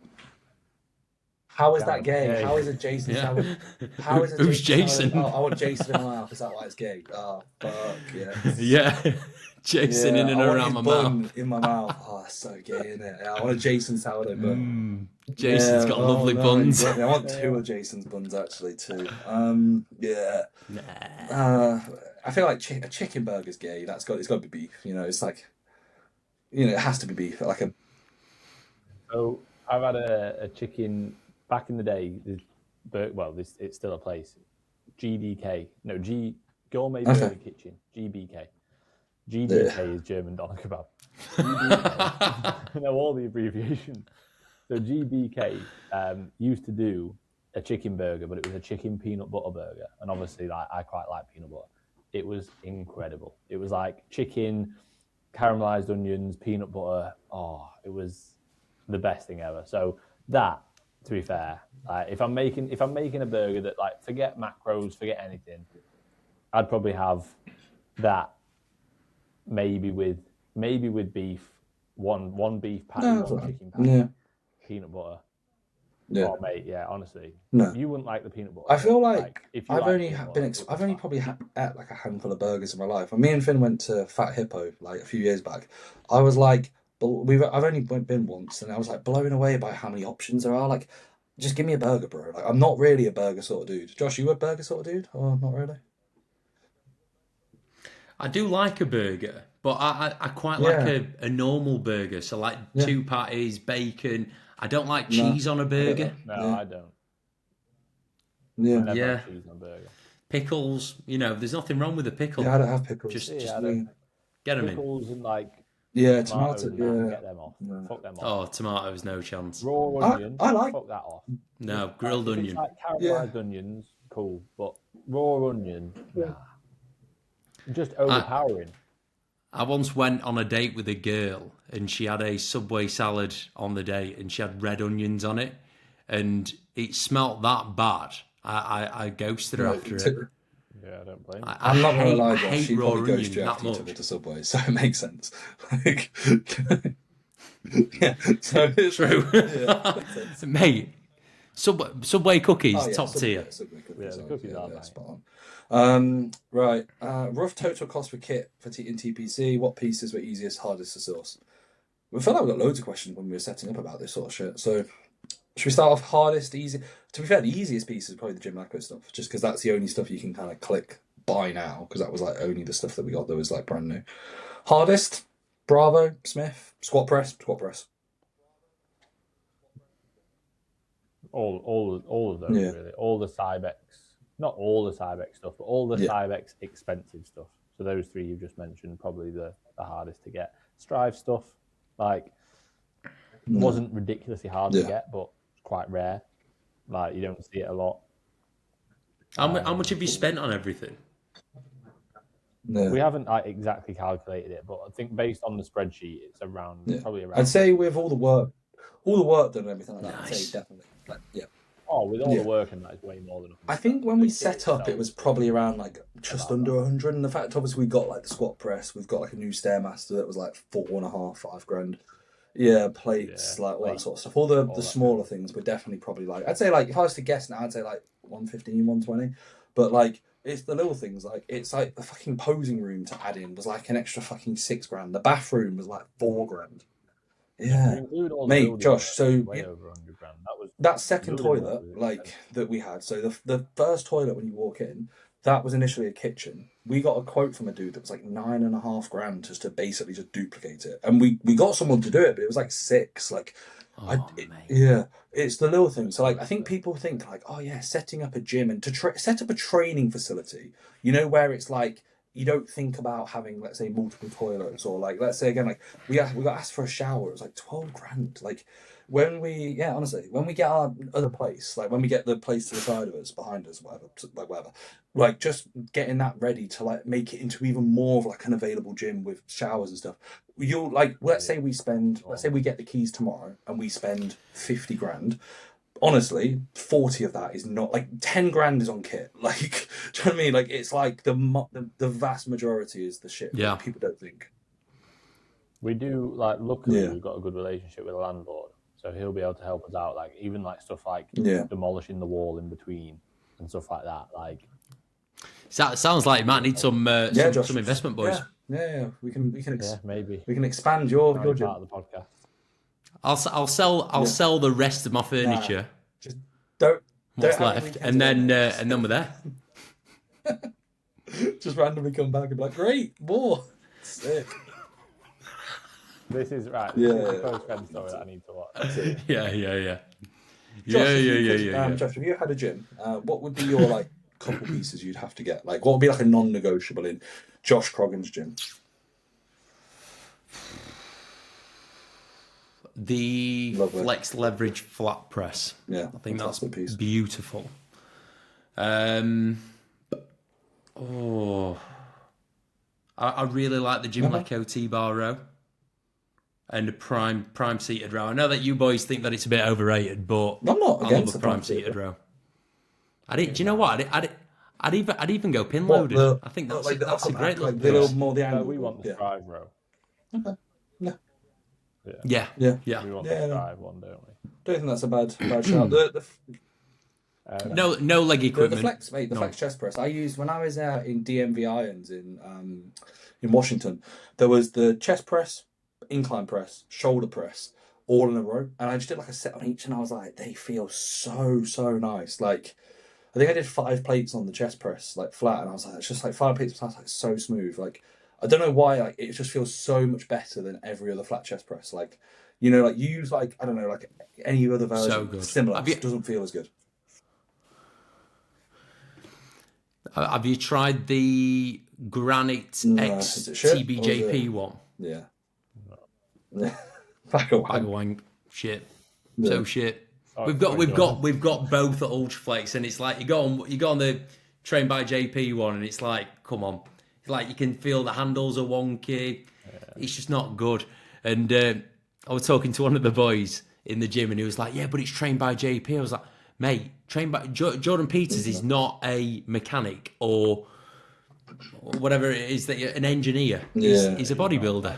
How is that gay? gay. How is it Jason sourdough? How is it Who's Jason? Oh, I want Jason in my mouth. Is that why it's gay? Oh, fuck, yeah. Yeah. Jason in and around my mouth. In my mouth. Oh, that's so gay, isn't it? Yeah, I want a Jason sourdough bun. Jason's got lovely buns. I want two of Jason's buns actually too. Yeah. I feel like a chicken burger's gay. It's got to be beef. It's like, it has to be beef. Like a. So I've had a chicken back in the day. It's still a place. Gourmet Burger Kitchen. GBK. GBK is German doner kebab. I know all the abbreviations. So GBK used to do a chicken burger, but it was a chicken peanut butter burger. And obviously, I quite like peanut butter. It was incredible. It was like chicken, caramelized onions, peanut butter. Oh, it was the best thing ever. So that, to be fair, if I'm making a burger that forget macros, forget anything, I'd probably have that. Maybe with beef, one beef patty, one chicken patty, peanut butter. Yeah. Oh, mate, yeah, honestly, no, you wouldn't like the peanut butter. I feel like if you I've only probably ate like a handful of burgers in my life. When me and Finn went to Fat Hippo like a few years back, I was like, I've only been once, and I was like blown away by how many options there are. Like, just give me a burger, bro. Like, I'm not really a burger sort of dude. Josh, you a burger sort of dude, or not really? I do like a burger, but I quite like a normal burger. So like 2 patties, bacon. I don't like cheese on a burger. I don't. Yeah. Never have cheese on a burger. Pickles, there's nothing wrong with a pickle. Yeah, I don't have pickles. Just I don't. get them Pickles and tomato. Yeah. Get them off. No. Fuck them off. Oh, tomatoes, no chance. Raw onion. I like. Fuck that off. No, grilled onion. Like caramelized onions, cool, but raw onion, nah. Just overpowering. I once went on a date with a girl and she had a Subway salad on the date and she had red onions on it and it smelt that bad. I ghosted her after it. Yeah, I don't blame you. I'm not going to lie, I Josh. She probably ghosted you that after you took much. her to Subway, so it makes sense. Yeah, so it's True. Yeah, makes sense. Mate, Subway cookies, Oh, yeah, top tier. Subway cookies, Yeah, the cookies are nice. spot on. Right. Rough total cost for kit in TPC. What pieces were easiest, hardest to source? We felt like we got loads of questions when we were setting up about this sort of shit. So, should we start off hardest, easy? To be fair, the easiest piece is probably the Jim Lacko stuff, just because that's the only stuff you can kind of click buy now, because that was like only the stuff that we got that was like brand new. Hardest, Bravo, Smith, squat press. All of those really. All the Cybex, not all the Cybex stuff, but all the Cybex expensive stuff. So those three you've just mentioned, probably the hardest to get. Strive stuff, wasn't ridiculously hard to get, but it's quite rare. Like, you don't see it a lot. How much have you spent on everything? No. We haven't exactly calculated it, but I think based on the spreadsheet, it's probably around. I'd say with all the work done and everything like that, I'd say definitely. Oh, with all the work and that, is way more than. I think when we set up, it was probably around just under 100. And the fact, obviously, we got the squat press. We've got a new Stairmaster that was like 4.5, 5 grand. plates, like all that plates, sort of stuff. All the that smaller kind of things we're definitely probably like. I'd say like if I was to guess now, I'd say like 115, 120. But like it's the little things, like it's like the fucking posing room to add in was like an extra fucking $6,000. The bathroom was like $4,000. To Yeah, include all the mate, building Josh. work, So way over 100 grand. that second Building work toilet, was like expensive. that we had. So the first toilet when you walk in, that was initially a kitchen. We got a quote from a dude that was like $9,500 just to basically just duplicate it, and we got someone to do it, but it was like six. Like, Mate. yeah, it's the little thing. So like, I think people think like, oh yeah, setting up a gym and to set up a training facility, where it's like you don't think about having, let's say, multiple toilets, or like, let's say again, like we got asked for a shower. It was like 12,000. Like honestly, when we get our other place, like when we get the place to the side of us, behind us, whatever, like just getting that ready to like make it into even more of like an available gym with showers and stuff. You'll like, let's say we get the keys tomorrow and we spend 50,000. Honestly, 40 of that is not, like 10,000 is on kit. Like, do you know what I mean? Like, it's like the vast majority is the shit that people don't think. We do, like, luckily we've got a good relationship with the landlord, so he'll be able to help us out, like even like stuff like demolishing the wall in between and stuff like that. Like, sounds like you might need some investment, boys. Yeah. We can maybe we can expand your gym. Part of the podcast. I'll sell the rest of my furniture. Just don't what's left, and then we're there. Just randomly come back and be like, great, more. Sick. This is right. This is the post-credit story that I need to watch. Yeah. Josh, if you had a gym, what would be your like couple pieces you'd have to get? Like, what would be like a non-negotiable in Josh Croggan's gym? The flex leverage flat press. Yeah, I think that's piece. Beautiful. I really like the Jim Lecco T-bar row and the prime seated row. I know that you boys think that it's a bit overrated, but I'm not I love a prime seated row. Do you know what? I'd even go pin loaded. I think that's a great look. The angle. We want the strive row. Okay. Yeah. We want the strive one, don't we? Don't think that's a bad shout. No leg equipment. The flex, mate. The flex chest press I used when I was in DMV Irons in Washington. There was the chest press, incline press, shoulder press, all in a row, and I just did like a set on each, and I was like, they feel so nice. Like, I think I did 5 plates on the chest press, like flat, and I was like, it's just like 5 plates, like so smooth. Like, I don't know why, like it just feels so much better than every other flat chest press. Like, like you use like, I don't know, like any other version similar, it doesn't feel as good. Have you tried the Granite X TBJP one? Yeah. Bag of wank. Shit. Yeah. So shit. We've got both at Ultraflex, and it's like you go on the Trained by JP one, and it's like, come on, it's like you can feel the handles are wonky. Yeah. It's just not good. And I was talking to one of the boys in the gym, and he was like, "Yeah, but it's Trained by JP." I was like, "Mate, trained by Jordan Peters is not a mechanic or whatever it is that you're an engineer. He's a bodybuilder."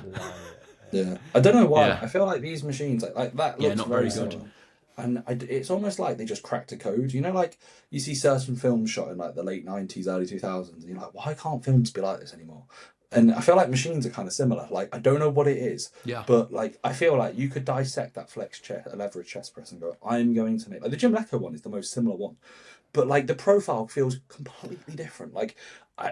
Yeah, I don't know why. I feel like these machines, like that, looks not very good. And it's almost like they just cracked a code. Like you see certain films shot in like the late 90s, early 2000s, and you're like, why can't films be like this anymore? And I feel like machines are kind of similar. Like, I don't know what it is, but like I feel like you could dissect that leverage chest press and go, I'm going to make, like the Jim Lecco one is the most similar one, but like the profile feels completely different. Like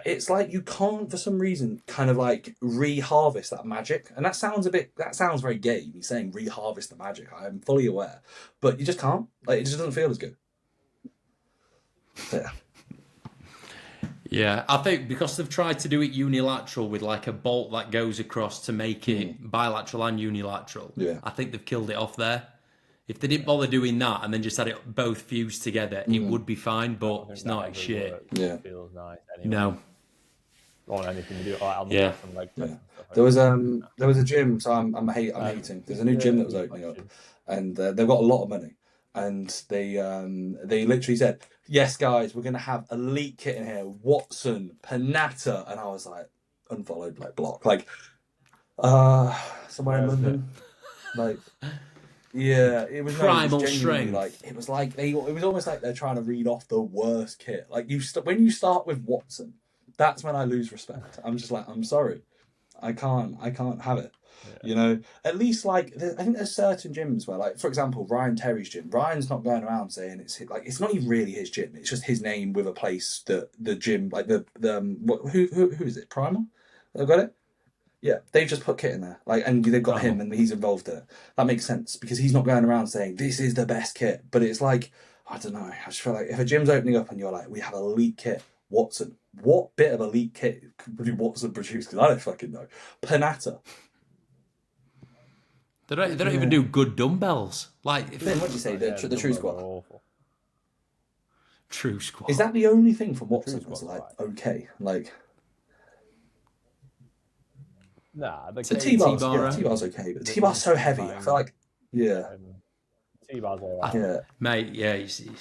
it's like you can't for some reason kind of like re-harvest that magic, and that sounds very gay, me saying re-harvest the magic. I am fully aware, but you just can't. Like, it just doesn't feel as good. Yeah, I think because they've tried to do it unilateral with like a bolt that goes across to make it bilateral and unilateral. Yeah, I think they've killed it off there. If they didn't bother doing that and then just had it both fused together, it would be fine, but it's not shit. Work. Yeah. It feels nice anyway. No. Or anything to do it like leg press. There was a gym, so I'm hating. There's a new gym that was opening up, and they've got a lot of money, and they literally said, "Yes, guys, we're gonna have elite kit in here, Watson, Panatta," and I was like, unfollowed, like block, like somewhere in London. Like, yeah, it was Primal genuinely strength. it was almost like they're trying to read off the worst kit. Like when you start with Watson, that's when I lose respect. I'm just like, I'm sorry, I can't have it. At least I think there's certain gyms where, like, for example, Ryan Terry's gym. Ryan's not going around saying it's not even really his gym. It's just his name with a place that the gym, like who is it? Primal? They've got it. Yeah, they've just put kit in there, and they've got him, and he's involved in it. That makes sense because he's not going around saying this is the best kit. But it's like, I don't know. I just feel like if a gym's opening up and you're like, we have elite kit, Watson. What bit of elite kit could Watson produce? Because I don't fucking know. Panatta. They don't even do good dumbbells. Like, Then what'd you say? The True Squat. Awful. True Squat. Is that the only thing from Watson that's okay? Like, nah, the T-bar's T-bar, T-bar's okay, but the T-bar's so heavy. I feel like, yeah, T-bar's alright. yeah, mate. Yeah, you see.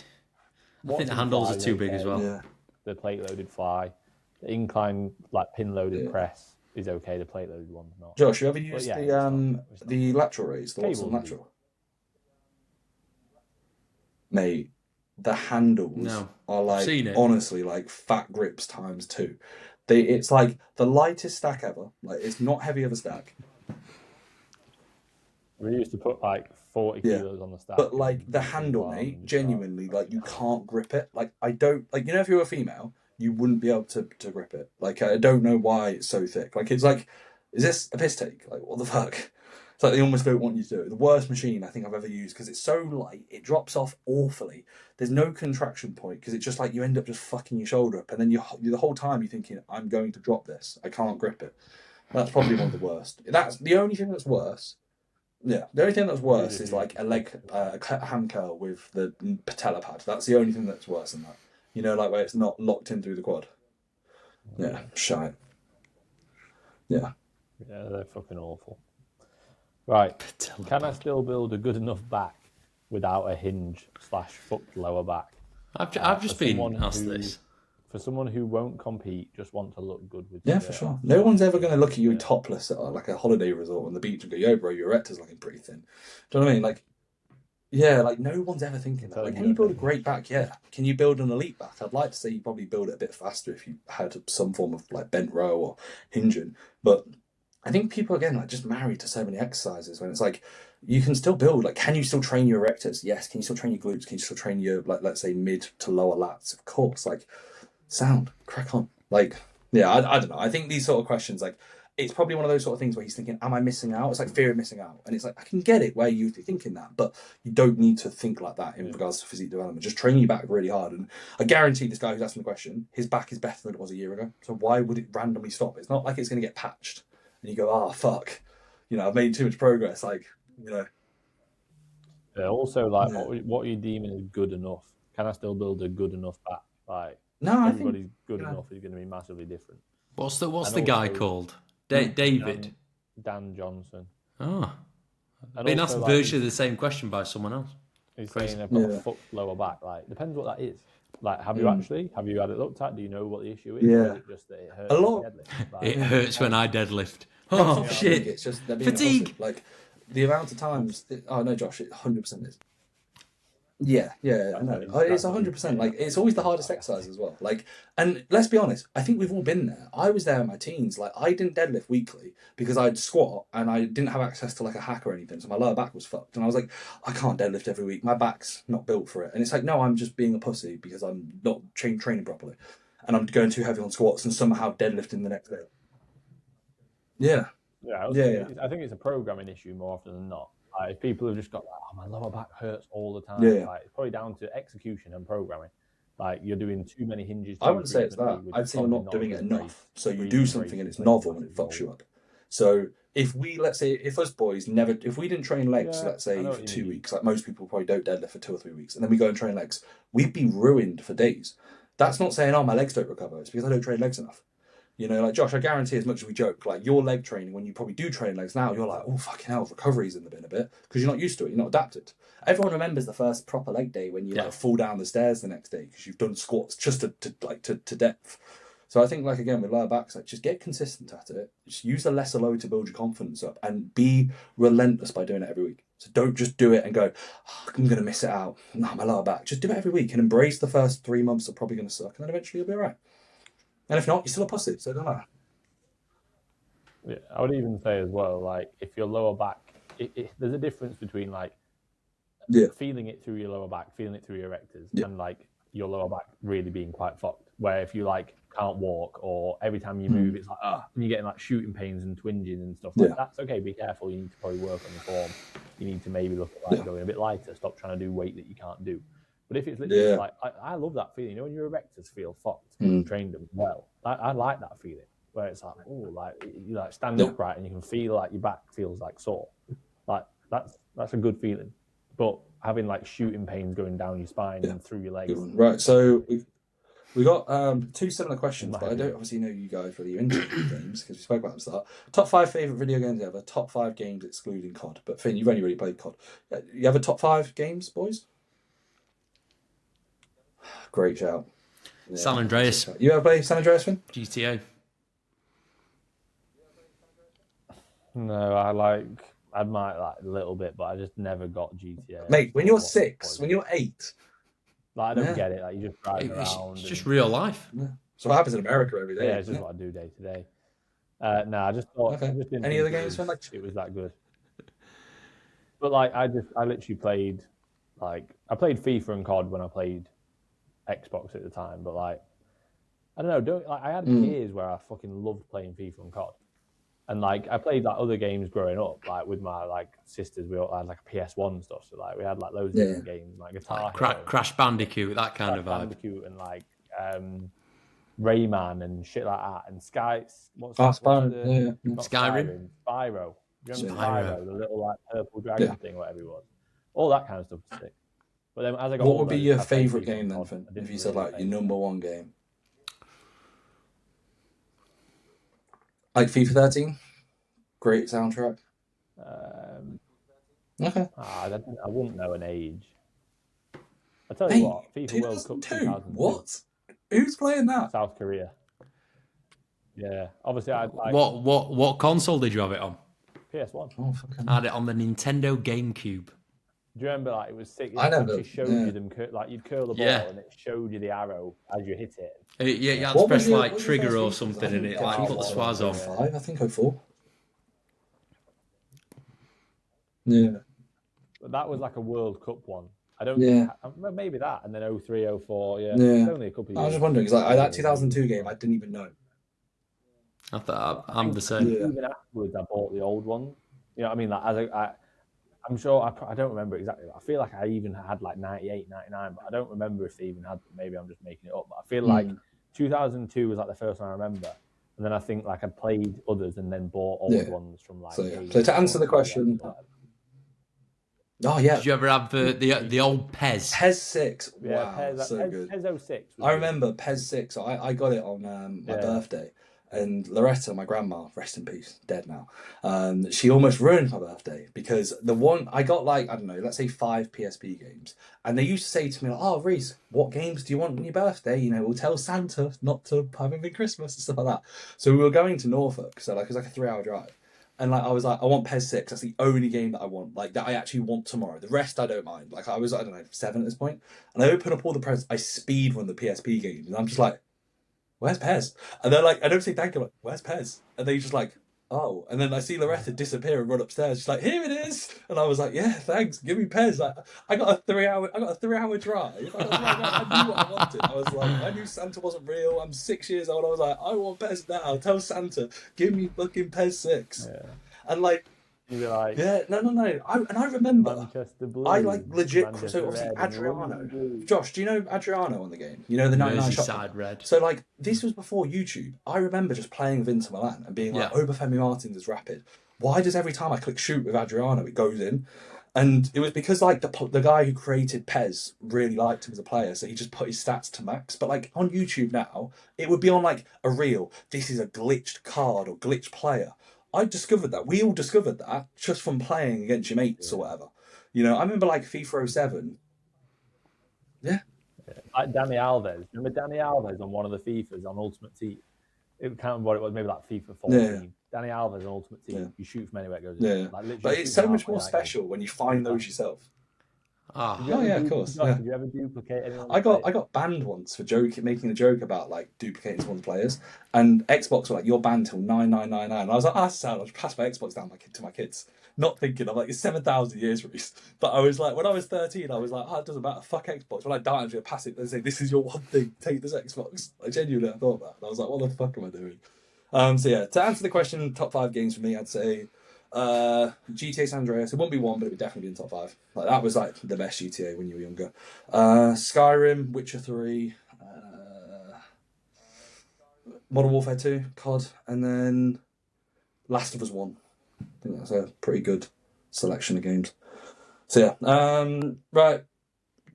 I think the handles are too big as well. yeah. The plate-loaded fly, the incline pin-loaded press is okay. The plate-loaded one's not. Josh, you ever used it's the lateral raise, the Watson Cable lateral? Mate, the handles are honestly like fat grips times 2. It's like the lightest stack ever. Like, it's not heavy of a stack. We used to put 40 kilos on the stack. But like the handle, mate, genuinely, you can't grip it. Like, I don't if you're a female, you wouldn't be able to grip it. Like, I don't know why it's so thick. Like, it's like, is this a piss take? Like, what the fuck? It's like they almost don't want you to do it. The worst machine I think I've ever used because it's so light, it drops off awfully. There's no contraction point because it's just like you end up just fucking your shoulder up, and then you the whole time you're thinking, I'm going to drop this. I can't grip it. That's probably one of the worst. That's the only thing that's worse. Yeah, the only thing that's worse is like a leg ham curl with the patella pad. That's the only thing that's worse than that. Where it's not locked in through the quad. Yeah, shite. Yeah. Yeah, they're fucking awful. Right, can I still build a good enough back without a hinge/foot lower back? I've just been asked this. For someone who won't compete, just want to look good with. Yeah, for sure. No one's ever going to look at you topless at like a holiday resort on the beach and go, "Yo, bro, your erector's looking pretty thin." Do you know what I mean? Like, yeah, like no one's ever thinking that. Like, can you build a great back? Yeah. Can you build an elite back? I'd like to say you probably build it a bit faster if you had some form of like bent row or hinging, but I think people, again, just married to so many exercises when it's like, you can still build, can you still train your erectors? Yes. Can you still train your glutes? Can you still train your, let's say, mid to lower lats? Of course. Sound, crack on. Yeah, I don't know. I think these sort of questions, it's probably one of those sort of things where he's thinking, am I missing out? It's like fear of missing out. And it's like, I can get it where you're thinking that, but you don't need to think like that in regards to physique development. Just train your back really hard. And I guarantee this guy who's asking the question, his back is better than it was a year ago. So why would it randomly stop? It's not like it's going to get patched. And you go, fuck, I've made too much progress. Yeah, also, what are you deeming as good enough? Can I still build a good enough back? No, everybody's good enough is going to be massively different. What's the guy called? David? Dan Johnson. Oh. I've been asked virtually the same question by someone else. He's saying I've got a foot lower back. Depends what that is. Have you had it looked at? Do you know what the issue is? Yeah. Or is it just that it hurts? A lot. It hurts when I deadlift. Oh, shit. It's just fatigue. The amount of times. Oh, no, Josh, it 100% is. Yeah, I know. It's 100%. It's always the hardest exercise as well. And let's be honest, I think we've all been there. I was there in my teens. I didn't deadlift weekly because I'd squat and I didn't have access to a hack or anything. So my lower back was fucked. And I was like, I can't deadlift every week. My back's not built for it. And it's like, no, I'm just being a pussy because I'm not training properly. And I'm going too heavy on squats and somehow deadlifting the next day. Yeah. I think it's a programming issue more often than not. If people have just got, my lower back hurts all the time. It's probably down to execution and programming. You're doing too many hinges. I wouldn't say it's that. I'd say you're not doing it enough. So you do something and it's novel and it fucks you up. So if us boys if we didn't train legs, let's say for 2 weeks, like most people probably don't deadlift for 2 or 3 weeks, and then we go and train legs, we'd be ruined for days. That's not saying, my legs don't recover. It's because I don't train legs enough. Josh, I guarantee as much as we joke, your leg training, when you probably do train legs now, you're like, oh, fucking hell, recovery's in the bin a bit, because you're not used to it, you're not adapted. Everyone remembers the first proper leg day when you fall down the stairs the next day because you've done squats just to depth. So I think, like, again, with lower backs, like, just get consistent at it. Just use the lesser load to build your confidence up, and be relentless by doing it every week. So don't just do it and go, oh, I'm going to miss it out. No, my lower back. Just do it every week and embrace the first 3 months are probably going to suck, and then eventually you'll be all right. And if not, you're still a pussy, so it don't matter. Yeah, I would even say as well, like, if your lower back, there's a difference between, like, feeling it through your lower back, feeling it through your erectors, and, like, your lower back really being quite fucked. Where if you, like, can't walk, or every time you move, it's like, and you're getting, like, shooting pains and twinging and stuff like that. That's okay, be careful. You need to probably work on your form. You need to maybe look at, like, going a bit lighter, stop trying to do weight that you can't do. But if it's literally like, I love that feeling. You know, when your erectors feel fucked, you trained them well. I like that feeling. Where it's like, oh, like, you like stand upright and you can feel like your back feels like sore. Like, that's a good feeling. But having, like, shooting pains going down your spine and through your legs. Right, so we got 2 similar questions, but I don't obviously know you guys whether you're into games, because we spoke about them at the start. Top 5 favourite video games ever, top 5 games excluding COD. But Finn, you've only really played COD. You have a top 5 games, boys? Great shout. Yeah, San Andreas. You ever play San Andreas, Finn? GTA. No, I might like a little bit, but I just never got GTA. Mate, when you're 6, when you're 8, like, I don't get it. Like, you just drive around. It's just real life. Yeah. So what happens in America every day? Yeah, it's just what I do day to day. No, I just thought. Okay. I just didn't Any think other games, Finn? Like, it was that good. But, like, I literally played, like, I played FIFA and COD when I played Xbox at the time. But, like, I don't know. I had years where I fucking loved playing FIFA and COD. And, like, I played, like, other games growing up, like, with my, like, sisters. We all had, like, a PS1 and stuff. So, like, we had, like, loads of different games, like Guitar Hero, Crash Bandicoot, that kind of vibe. Bandicoot, and, like, Rayman and shit like that. And Skyrim. Spyro. Spyro. You remember Spyro, the little, like, purple dragon thing, whatever it was. All that kind of stuff was sick. But then as I got what older, would be your favourite game then, Finn? If you said, like, your number 1 game? Like FIFA 13? Great soundtrack. Okay. I wouldn't know an age. I tell you what, FIFA World Cup 2002. What? Who's playing that? South Korea. Yeah, obviously I'd like. What console did you have it on? PS1. Oh, fucking. I had it on the Nintendo GameCube. Do you remember, like, it was sick? It I never. actually showed you them, like, you'd curl the ball and it showed you the arrow as you hit it. You had to press, like, trigger or something in it, like, put the swaz on. 05, I think 04. Yeah. But that was like a World Cup one. I don't. Maybe that, and then 03, 04. Yeah. It's only a couple of years. I was just wondering, because, like, that 2002 game, I didn't even know. I thought I'm the same. Even afterwards, I bought the old one. You know what I mean? Like, I'm sure, I don't remember exactly. I feel like I even had, like, 98, 99, but I don't remember if they even had them. Maybe I'm just making it up. But I feel like 2002 was, like, the first one I remember. And then I think, like, I played others and then bought old ones from, like... So to answer the question... Oh, yeah. Did you ever have the old PES? PES 6. Yeah, wow, PES, so good. PES 06. I remember PES 6. I got it on my birthday. And Loretta, my grandma, rest in peace, dead now, she almost ruined my birthday because the one I got, like, I don't know, let's say 5 PSP games. And they used to say to me, like, oh, Reese, what games do you want on your birthday? You know, we'll tell Santa not to have them in Christmas and stuff like that. So we were going to Norfolk, so, like, it was like a 3-hour drive. And, like, I was like, I want PES 6. That's the only game that I want, like, that I actually want tomorrow. The rest I don't mind. Like, I was, I don't know, 7 at this point. And I open up all the presents. I speed run the PSP games. And I'm just like, where's PES? And they're like, I don't say thank you. I'm like, where's PES? And they just like, oh. And then I see Loretta disappear and run upstairs. She's like, here it is. And I was like, yeah, thanks. Give me PES. Like, I got a 3-hour drive. I was like, I knew what I wanted. I was like, I knew Santa wasn't real. I'm 6 years old. I was like, I want PES now. Tell Santa, give me fucking PES 6. Yeah. And, like, you're like, yeah, no. I remember, Manchester Blue, I, like, legit. Manchester So obviously Red, Adriano. Josh, do you know Adriano on the game? You know the 99 shot. Merseyside Red. So, like, this was before YouTube. I remember just playing with Inter Milan and being like, Obafemi Martins is rapid. Why does every time I click shoot with Adriano, it goes in? And it was because, like, the guy who created PES really liked him as a player, so he just put his stats to max. But, like, on YouTube now, it would be on, like, a reel. This is a glitched card or glitched player. I discovered that. We all discovered that just from playing against your mates or whatever. You know, I remember, like, FIFA 07. Yeah. Like Danny Alves. Remember Danny Alves on one of the FIFAs on Ultimate Team? It can't remember what it was, maybe like FIFA 14. Yeah. Danny Alves on Ultimate Team. Yeah. You shoot from anywhere it goes in. Yeah. Like, literally But shoot it's from so much halfway, more that special when you find those yourself. Ah, Did you Oh ever yeah, of course. Josh, Yeah. Did you ever duplicate anyone? I got banned once for making a joke about like duplicating someone's players, and Xbox were like, "You're banned till 9999." And I was like, "Ah, sad." I'll just pass my Xbox down to my kids, not thinking I'm like, it's 7,000 years, Reese. But I was like, when I was 13, I was like, "Oh, it doesn't matter. Fuck Xbox." When I die, I'm gonna pass it and say, "This is your one thing. Take this Xbox." I genuinely thought that. And I was like, "What the fuck am I doing?" So yeah, to answer the question, top 5 games for me, I'd say GTA San Andreas. It wouldn't be 1, but it would definitely be in top 5. Like that was like the best GTA when you were younger. Skyrim, Witcher 3, Modern Warfare 2, COD, and then Last of Us 1. I think that's a pretty good selection of games. So yeah, right.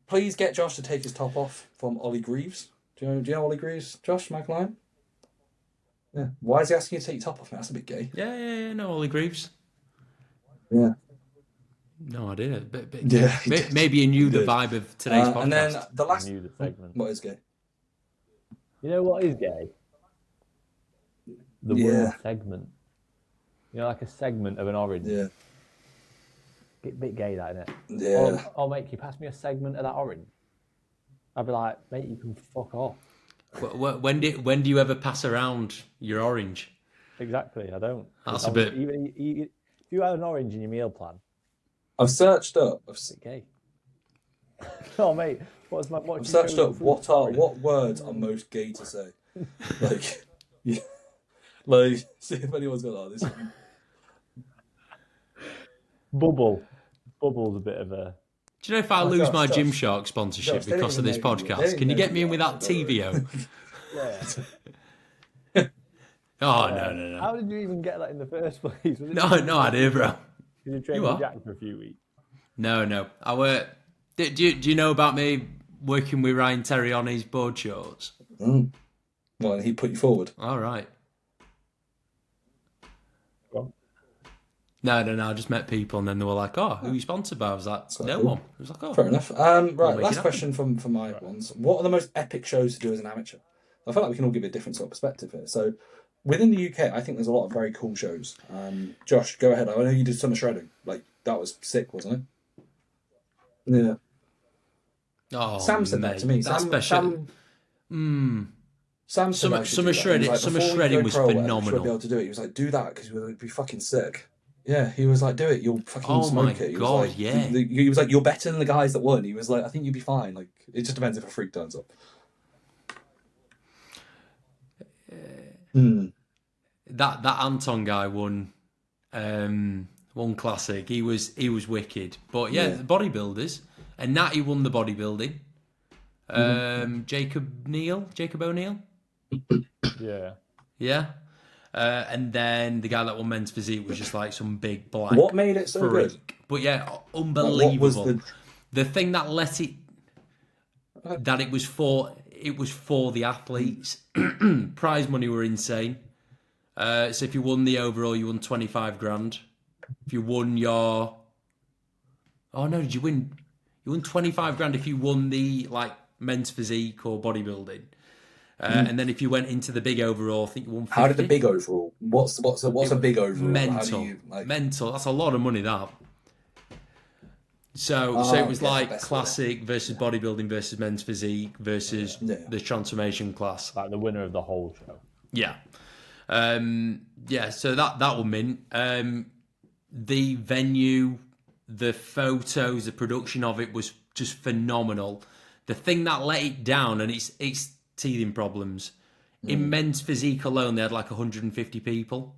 Please get Josh to take his top off from Ollie Greaves. Do you know Ollie Greaves, Josh, my client? Yeah. Why is he asking you to take your top off, mate? That's a bit gay. Yeah. No, Ollie Greaves. Yeah. No idea. But Yeah, maybe you knew the vibe of today's podcast. And then the last. I knew the segment. What is gay? You know what is gay? The word segment. You know, like a segment of an orange. Yeah. Bit gay, that, isn't it? Yeah. Oh, mate, can you pass me a segment of that orange? I'd be like, mate, you can fuck off. When do you ever pass around your orange? Exactly, I don't. That's a bit. Even if you had an orange in your meal plan, I've searched up. it's a bit gay. Oh, mate, I've searched up what words are most gay to say. Like, yeah, like see if anyone's got that. This Bubble's a bit of a. Do you know if I lose my Josh, Gymshark sponsorship because of this podcast, can you get me in with that TVO? Yeah. Oh, no. How did you even get that in the first place? No idea, bro. Did you train with Jack for a few weeks? No. Do you know about me working with Ryan Terry on his board shorts? Well, he put you forward. All right. Well. No. I just met people and then they were like, "Oh, who are you sponsored by?" I was like, "No one." I was like, "Oh, fair enough." Right, last question from my ones. What are the most epic shows to do as an amateur? I feel like we can all give a different sort of perspective here. So, within the UK, I think there's a lot of very cool shows. Josh, go ahead. I know you did Summer Shredding. Like that was sick, wasn't it? Yeah. Oh, Sam said that to me. That's special. Sam said Summer Shredding was phenomenal. He be able to do it. He was like, "Do that because it'd be fucking sick." Yeah, he was like, "Do it. You'll fucking smoke it." He God, was like, yeah. He was like, "You're better than the guys that won." He was like, "I think you'd be fine." Like, it just depends if a freak turns up. That Anton guy won classic. He was wicked. But yeah, the bodybuilders, and Natty won the bodybuilding. Jacob O'Neill. Yeah. And then the guy that won men's physique was just like some big black. What made it so freak. good? But yeah, unbelievable. Like, what was the thing that let it that it was for the athletes. Prize money were insane. So if you won the overall, you won 25 grand. If you won your, did you win? You won 25 grand if you won the like men's physique or bodybuilding. And then if you went into the big overall, I think you won 50. How did the big overall? What's a big overall? Mental. Mental. That's a lot of money, that. So it was like classic versus bodybuilding versus men's physique versus the transformation class. Like the winner of the whole show. Yeah. So that will mint. The venue, the photos, the production of it was just phenomenal. The thing that let it down, and it's teething problems. In men's physique alone, they had like 150 people.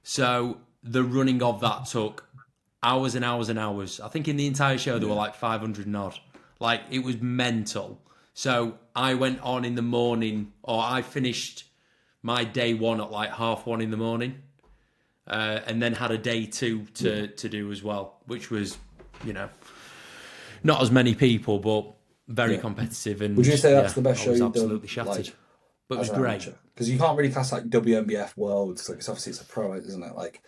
So the running of that took hours and hours and hours. I think in the entire show there were like 500 and odd. Like, it was mental. So I went on in the morning, or I finished my day one at like 1:30 in the morning, and then had a day two to do as well, which was, not as many people, but very competitive. And would you say that's the best show you've done? Absolutely shattered. Like, but it was great. Because you can't really class like WNBF Worlds, like obviously it's a pro, isn't it? Like,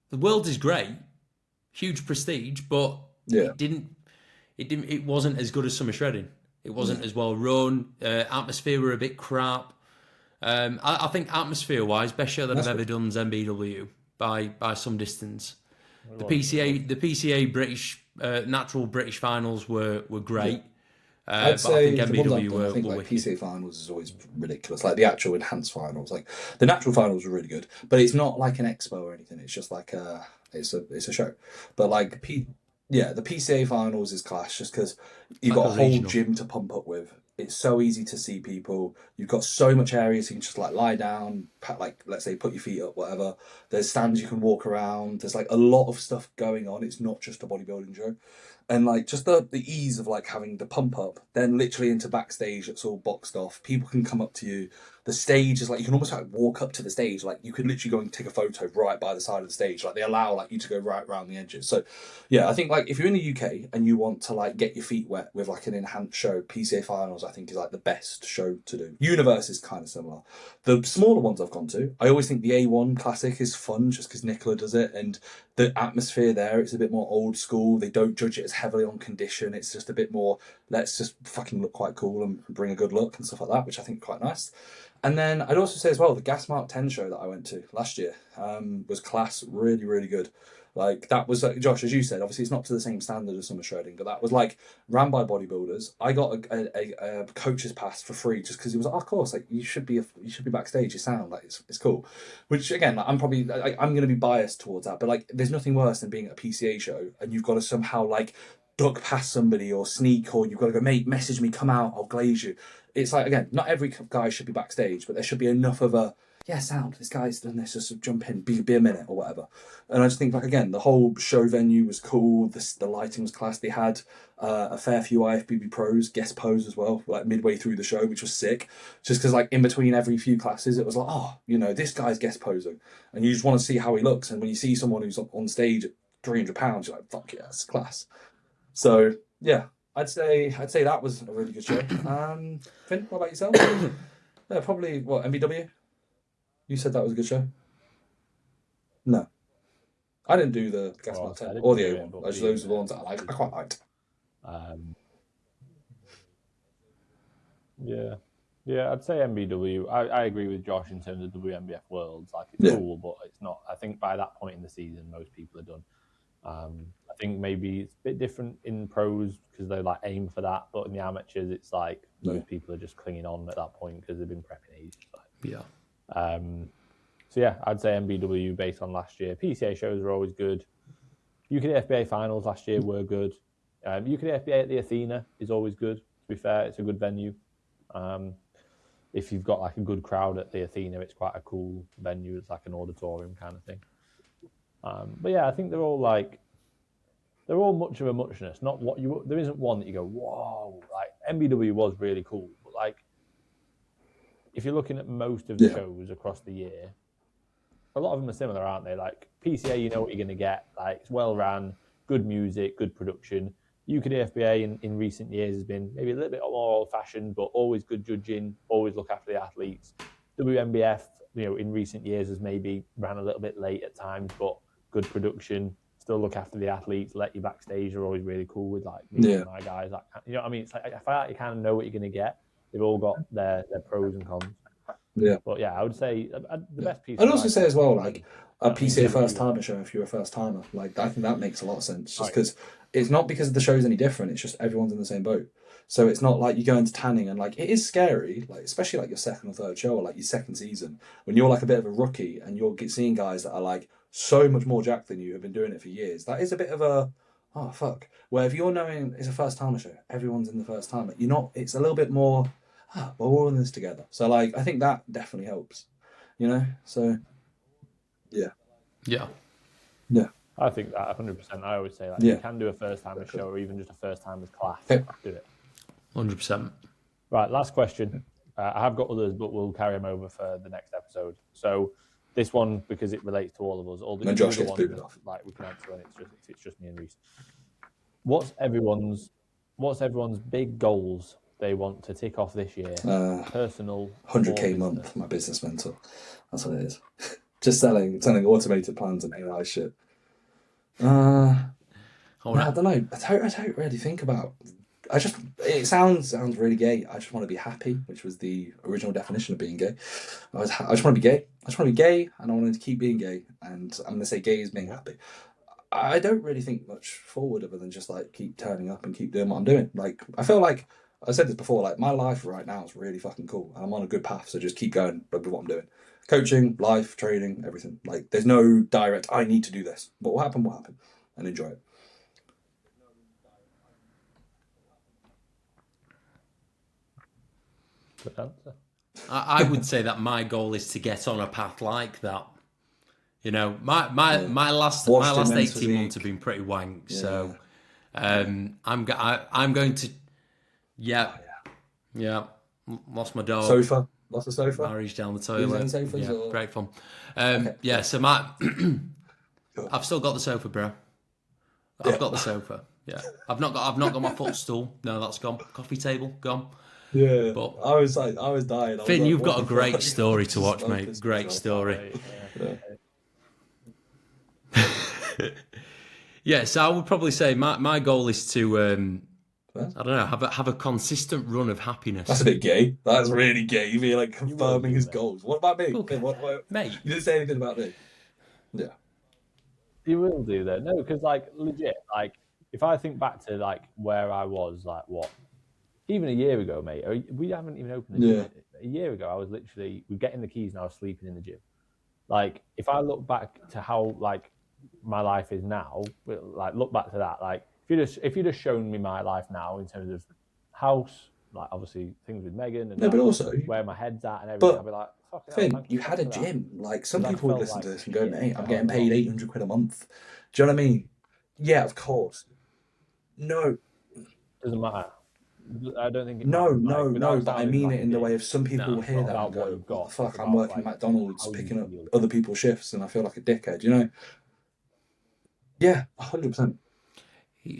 the Worlds is great, huge prestige, but it wasn't as good as Summer Shredding. It wasn't as well run. Atmosphere were a bit crap. I think atmosphere-wise, best show that I've ever done is MBW by some distance. The PCA British natural British finals were great. I'd say I think MBW were like wicked. PCA finals is always ridiculous. Like the actual enhanced finals, like the natural finals were really good, but it's not like an expo or anything. It's just like it's a show. But like the PCA finals is class just because you've got a whole regional gym to pump up with. It's so easy to see people. You've got so much area, so you can just like lie down, like let's say put your feet up, whatever. There's stands you can walk around. There's like a lot of stuff going on. It's not just a bodybuilding show. And like just the ease of like having the pump up, then literally into backstage, it's all boxed off. People can come up to you. The stage is like you can almost like walk up to the stage. Like you could literally go and take a photo right by the side of the stage. Like they allow like you to go right around the edges. So yeah, I think like if you're in the UK and you want to like get your feet wet with like an enhanced show, PCA finals I think is like the best show to do. Universe is kind of similar. The smaller ones I've gone to, I always think the A1 Classic is fun just because Nicola does it and the atmosphere there, it's a bit more old school. They don't judge it as heavily on condition. It's just a bit more, let's just fucking look quite cool and bring a good look and stuff like that, which I think is quite nice. And then I'd also say as well, the Gas Mark 10 show that I went to last year was class, really, really good. Like that was, Josh, as you said, obviously it's not to the same standard as Summer Shredding, but that was like ran by bodybuilders. I got a coach's pass for free just because he was like, oh, of course, like you should be backstage. You sound like it's cool. Which again, like, I'm going to be biased towards that, but like there's nothing worse than being at a PCA show and you've got to somehow like duck past somebody or sneak, or you've got to go, mate, message me, come out, I'll glaze you. It's like, again, not every guy should be backstage, but there should be enough of a, sound, this guy's done this, just jump in, be a minute or whatever. And I just think, like, again, the whole show venue was cool, the lighting was class. They had a fair few IFBB pros guest pose as well, like midway through the show, which was sick. Just because, like, in between every few classes, it was like, oh, this guy's guest posing. And you just want to see how he looks. And when you see someone who's on stage at 300 pounds, you're like, fuck yeah, it's class. So, yeah, I'd say that was a really good show. Finn, what about yourself? Probably, what, MBW? You said that was a good show? No. I didn't do the Gas Mark 10 or the A1. Those are the ones that I quite liked. Yeah, I'd say MBW. I agree with Josh in terms of WMBF Worlds. Like, it's cool, but it's not. I think by that point in the season, most people are done. I think maybe it's a bit different in pros because they like aim for that, but in the amateurs, it's like most people are just clinging on at that point because they've been prepping ages. Yeah. So yeah, I'd say MBW based on last year. PCA shows are always good. UK FBA finals last year were good. UK FBA at the Athena is always good. To be fair, it's a good venue. If you've got like a good crowd at the Athena, it's quite a cool venue. It's like an auditorium kind of thing. But yeah, I think they're all much of a muchness. Not what you. There isn't one that you go, whoa. Like MBW was really cool, but like if you're looking at most of the shows across the year, a lot of them are similar, aren't they? Like PCA, you know what you're going to get. Like it's well ran, good music, good production. UKDFBA in recent years has been maybe a little bit more old-fashioned, but always good judging, always look after the athletes. WMBF, in recent years has maybe ran a little bit late at times, but good production, still look after the athletes, let you backstage are always really cool with like me and my guys. Like, you know what I mean? It's like, I feel like you kind of know what you're going to get. They've all got their pros and cons. Yeah. But yeah, I would say the best piece. I'd also say as well, like a PCA first timer show, if you're a first timer, like I think that makes a lot of sense. Just because it's not because the show's any different, it's just everyone's in the same boat. So it's not like you go into tanning and like it is scary, like especially like your second or third show or like your second season when you're like a bit of a rookie and you're seeing guys that are like so much more jacked than you, have been doing it for years. That is a bit of a oh fuck. Where if you're knowing it's a first timer show, everyone's in the first timer. You're not. It's a little bit more. We're all in this together. So like I think that definitely helps. So yeah. I think that 100%. I always say you can do a first timer show or even just a first timer's class. Do it. 100%. Right, last question. I have got others, but we'll carry them over for the next episode. So this one, because it relates to all of us, all the Josh other gets ones, booted off. like we can answer, and it's just me and Reese. What's everyone's big goals they want to tick off this year? Personal, 100k a month, my business mentor. That's what it is. Just selling automated plans and AI shit. Uh, I no, I wanna, don't know. I don't really think about. It sounds really gay. I just want to be happy, which was the original definition of being gay. I just want to be gay. I just want to be gay, and I want to keep being gay. And I'm gonna say gay is being happy. I don't really think much forward other than just like keep turning up and keep doing what I'm doing. Like I feel like I said this before. Like my life right now is really fucking cool. I'm on a good path, so just keep going with what I'm doing. Coaching, life, training, everything. Like there's no direct. I need to do this, but what happened, and enjoy it. Good answer. I would say that my goal is to get on a path like that. You know, my last Washed in men's 18 months have physique. been pretty wank. Yeah. So I'm going to yeah lost my dog. Sofa. Lost the sofa. Marriage down the Using toilet. sofas Yeah, or- great fun. Okay. Yeah, so I've still got the sofa, bro. I've got the sofa. Yeah, I've not got my footstool. No, that's gone. Coffee table gone. Yeah, But I was dying. I was Finn, like, you've what got a the great fuck? story to Just watch, love mate. this Great myself. story. Yeah. Yeah, so I would probably say my goal is to Huh? I don't know, have a consistent run of happiness. That's a bit gay. That's really gay. You mean like confirming his goals? What about me? Okay. What? Mate. You didn't say anything about me. Yeah. You will do though. No, because like legit, like if I think back to like where I was, like what, even a year ago, mate. We haven't even opened the gym. A year ago, I was literally getting the keys and I was sleeping in the gym. Like if I look back to how like my life is now, like look back to that, like if you'd just shown me my life now in terms of house, like obviously things with Megan and No, but also where my head's at and everything, I'd be like, fucking hell, Finn, thank you had a for that. gym. Like some But I people would felt listen like to this and go, shit "Mate, I'm for getting how paid long. 800 quid a month." Do you know what I mean? Yeah, of course. No, Doesn't matter. I don't think it no, matters. no, Like, no. without But I sounding mean like it a in the dick, way of some people will hear that about and what go, you've "What got. the fuck? It's I'm about, working like, at McDonald's, how you picking up feel. other people's shifts, and I feel like a dickhead." You know? Yeah, 100%.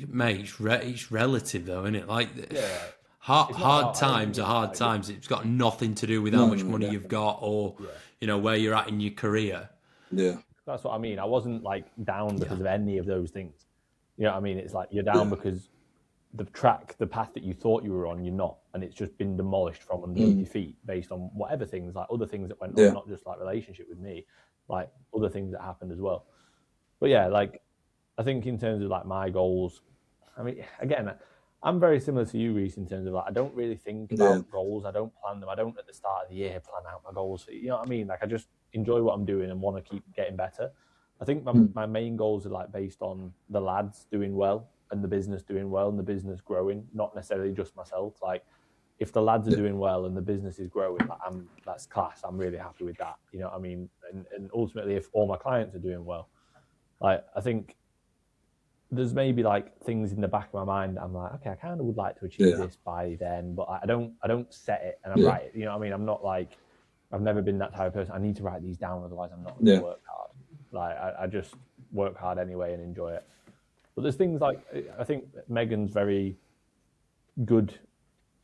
Mate, it's relative though, isn't it? Like Yeah. hard It's not about- I don't times think are it's hard like- times. It's got nothing to do with how much money definitely. you've got or Yeah. you know where you're at in your career. Yeah. That's what I mean. I wasn't like down because of any of those things. You know what I mean? It's like you're down because the path that you thought you were on, you're not, and it's just been demolished from under your feet based on whatever things, like other things that went on, not just like relationship with me, like other things that happened as well. But yeah, like I think in terms of like my goals, I mean, again, I'm very similar to you, Reese, in terms of like I don't really think about goals. I don't plan them. I don't at the start of the year plan out my goals. You know what I mean? Like I just enjoy what I'm doing and want to keep getting better. I think my main goals are like based on the lads doing well and the business doing well and the business growing, not necessarily just myself. Like if the lads are doing well and the business is growing, like that's class. I'm really happy with that. You know what I mean? And ultimately, if all my clients are doing well, like I think there's maybe like things in the back of my mind. I'm like, okay, I kind of would like to achieve this by then, but I don't set it and I write it. You know what I mean? I'm not like, I've never been that type of person. I need to write these down, otherwise I'm not going to work hard. Like I just work hard anyway and enjoy it. But there's things like, I think Megan's very good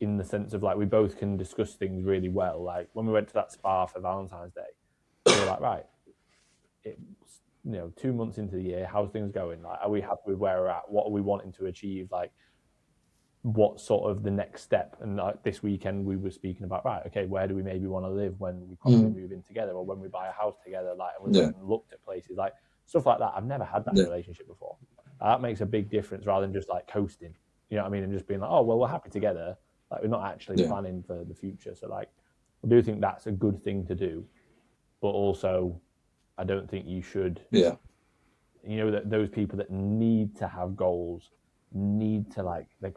in the sense of like, we both can discuss things really well. Like when we went to that spa for Valentine's Day, we were like, right, it's, 2 months into the year, how's things going? Like, are we happy with where we're at? What are we wanting to achieve? Like, what sort of the next step? And like this weekend, we were speaking about, right, okay, where do we maybe want to live when we probably move in together, or when we buy a house together? Like, and we went and looked at places, like stuff like that. I've never had that relationship before. That makes a big difference rather than just like coasting. You know what I mean? And just being like, oh, well, we're happy together. Like, we're not actually planning for the future. So, like, I do think that's a good thing to do, but also, I don't think you should. Yeah. That those people that need to have goals need to like they're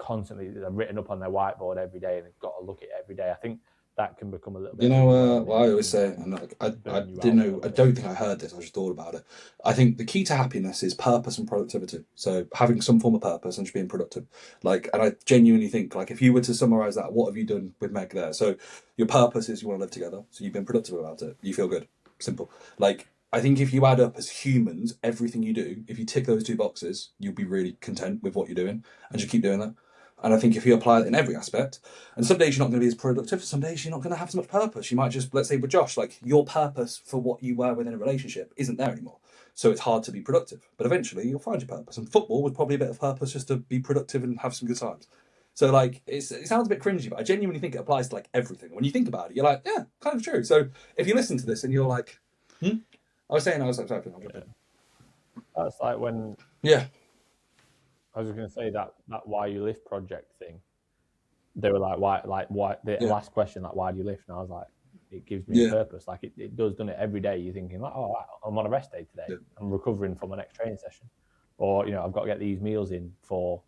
written up on their whiteboard every day and they've got to look at it every day. I think that can become a little bit. What I always say, and I didn't know. I don't think I heard this. I just thought about it. I think the key to happiness is purpose and productivity. So having some form of purpose and just being productive. Like, and I genuinely think, like, if you were to summarize that, what have you done with Meg there? So your purpose is you want to live together. So you've been productive about it. You feel good. Simple. Like, I think if you add up as humans everything you do, if you tick those two boxes, you'll be really content with what you're doing and just keep doing that. And I think if you apply it in every aspect, and some days you're not going to be as productive, some days you're not going to have as much purpose. You might just, let's say with Josh, like your purpose for what you were within a relationship isn't there anymore. So it's hard to be productive. But eventually you'll find your purpose. And football was probably a bit of purpose just to be productive and have some good times. So like it sounds a bit cringy, but I genuinely think it applies to like everything. When you think about it, you're like, yeah, kind of true. So if you listen to this and you're like, I was like, That's like when yeah. I was going to say that Why You Lift project thing. They were like, why? The last question, like, why do you lift? And I was like, it gives me a purpose. Like it does, doesn't it? Every day you're thinking, like, oh, I'm on a rest day today. Yeah. I'm recovering from my next training session, or I've got to get these meals in for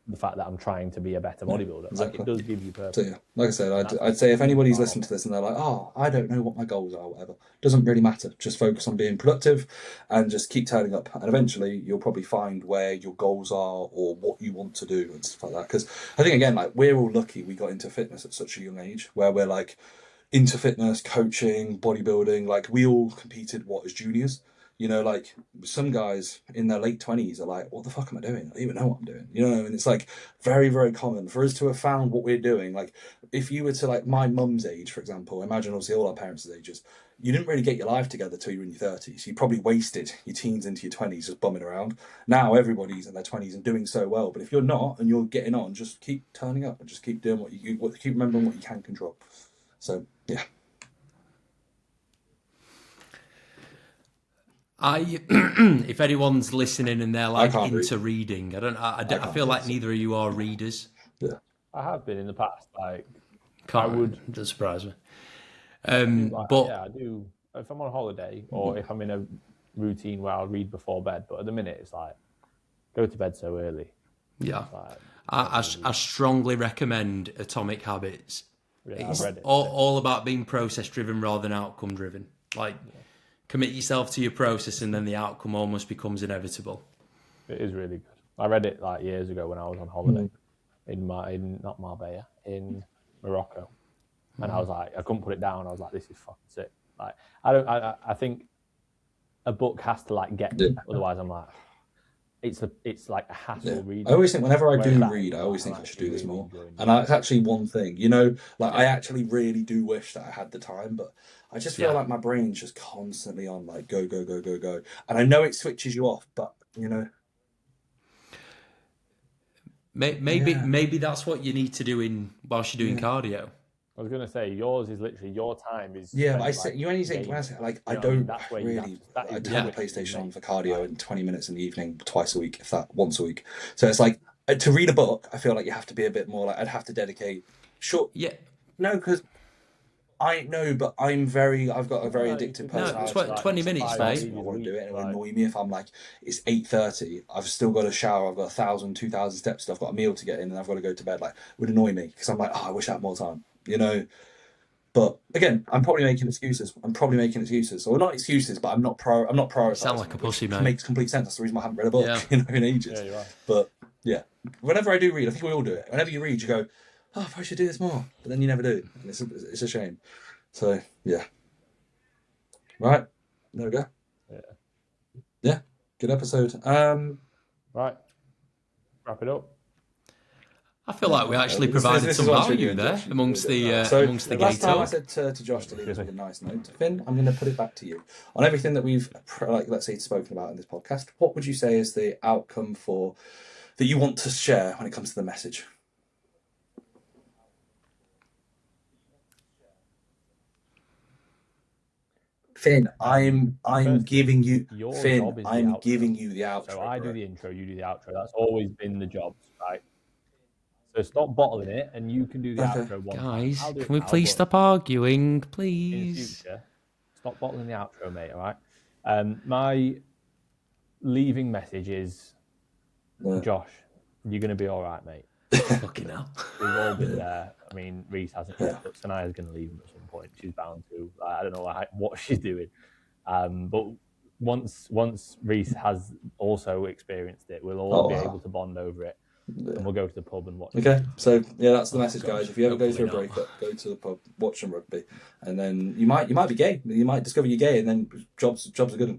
the fact that I'm trying to be a better bodybuilder. Exactly. Like it does give you purpose. So like I said, I'd say if anybody's listening to this and they're like, oh, I don't know what my goals are, or whatever, doesn't really matter. Just focus on being productive and just keep turning up. And eventually you'll probably find where your goals are or what you want to do and stuff like that. Because I think, again, like we're all lucky we got into fitness at such a young age where we're like into fitness, coaching, bodybuilding. Like we all competed as juniors. Like some guys in their late 20s are like, what the fuck am I doing? I don't even know what I'm doing. And it's like very, very common for us to have found what we're doing. Like if you were to like my mum's age, for example, imagine obviously all our parents' ages, you didn't really get your life together till you were in your 30s. You probably wasted your teens into your 20s just bumming around. Now everybody's in their 20s and doing so well. But if you're not and you're getting on, just keep turning up and just keep doing keep remembering what you can control. So, yeah. If anyone's listening and they're like into reading, I feel like neither of you are readers. Yeah, I have been in the past. Like, doesn't surprise me. I do. If I'm on holiday or if I'm in a routine where I'll read before bed, but at the minute it's like go to bed so early. Yeah, like, I strongly recommend Atomic Habits. Yeah, I've read it. All about being process driven rather than outcome driven. Like. Commit yourself to your process and then the outcome almost becomes inevitable. It is really good. I read it like years ago when I was on holiday in not Marbella, in Morocco. And I was like, I couldn't put it down. I was like, this is fucking sick. Like I think a book has to like get me. Otherwise I'm like, it's like a hassle reading. I always think whenever I do read, I always think I should do this more. And it's actually one thing, I actually really do wish that I had the time, but I just feel like my brain's just constantly on like go, go, go, go, go. And I know it switches you off, but Maybe that's what you need to do whilst you're doing cardio. I was going to say, yours is literally your time is. Yeah, but you only say, I don't really. I turn the PlayStation on for cardio in 20 minutes in the evening, twice a week, if that, once a week. So it's like, to read a book, I feel like you have to be a bit more like, I'd have to dedicate. Sure. Yeah. No, because I know, but I've got a very addictive personality. No, 20 minutes, mate. I want to do it, and it will annoy me if I'm like, it's 8:30, I've still got a shower, I've got 1,000, 2,000 steps, I've got a meal to get in, and I've got to go to bed. Like, it would annoy me because I'm like, I wish I had more time, But again, I'm probably making excuses. Or not excuses, but I'm not prioritizing. You sound like a pussy, mate. It makes complete sense. That's the reason why I haven't read a book, in ages. Yeah, you are. But yeah, whenever I do read, I think we all do it. Whenever you read, you go, oh, I probably should do this more. But then you never do. And it's a shame. So, yeah. Right. There we go. Yeah. Good episode. Right. Wrap it up. I feel like we actually provided some value there amongst the last time I said to Josh to leave us with a nice note. Finn, I'm going to put it back to you. On everything that we've, let's say, spoken about in this podcast, what would you say is the outcome that you want to share when it comes to the message? Finn, I'm giving you the outro. So I do the intro, you do the outro. That's always been the job, right? So stop bottling it, and you can do the outro one. Guys, can we please stop arguing, please? In the future, stop bottling the outro, mate. All right. My leaving message is, Josh, you're gonna be all right, mate. Fucking hell. We've all been there. I mean, Reese hasn't yet, but Sanaya's going to leave him at some point. She's bound to. I don't know what she's doing. But once Reese has also experienced it, we'll all be able to bond over it. Yeah. And we'll go to the pub and watch. Okay, so yeah, that's the message, guys. If you ever go through a breakup, go to the pub, watch some rugby, and then you might be gay. You might discover you're gay, and then jobs are good.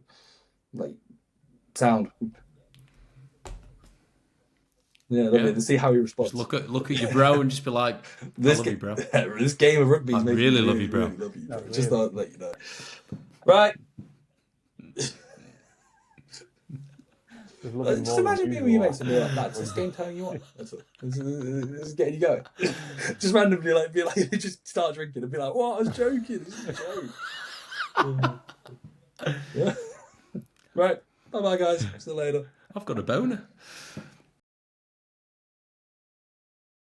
Like sound. Yeah, love it. To see how he responds. Just look at your bro and just be like, I love you, bro. This game of rugby is I making really me love you, bro. Really love you, bro. No, Just really. thought I'd let you know. Right. Just imagine being with your mates and be like, "That's this game turning you on." That's all. This is getting you going. Just randomly be like, just start drinking and be like, "What? I was joking. This is a joke." Yeah. Right. Bye, guys. See you later. I've got a boner.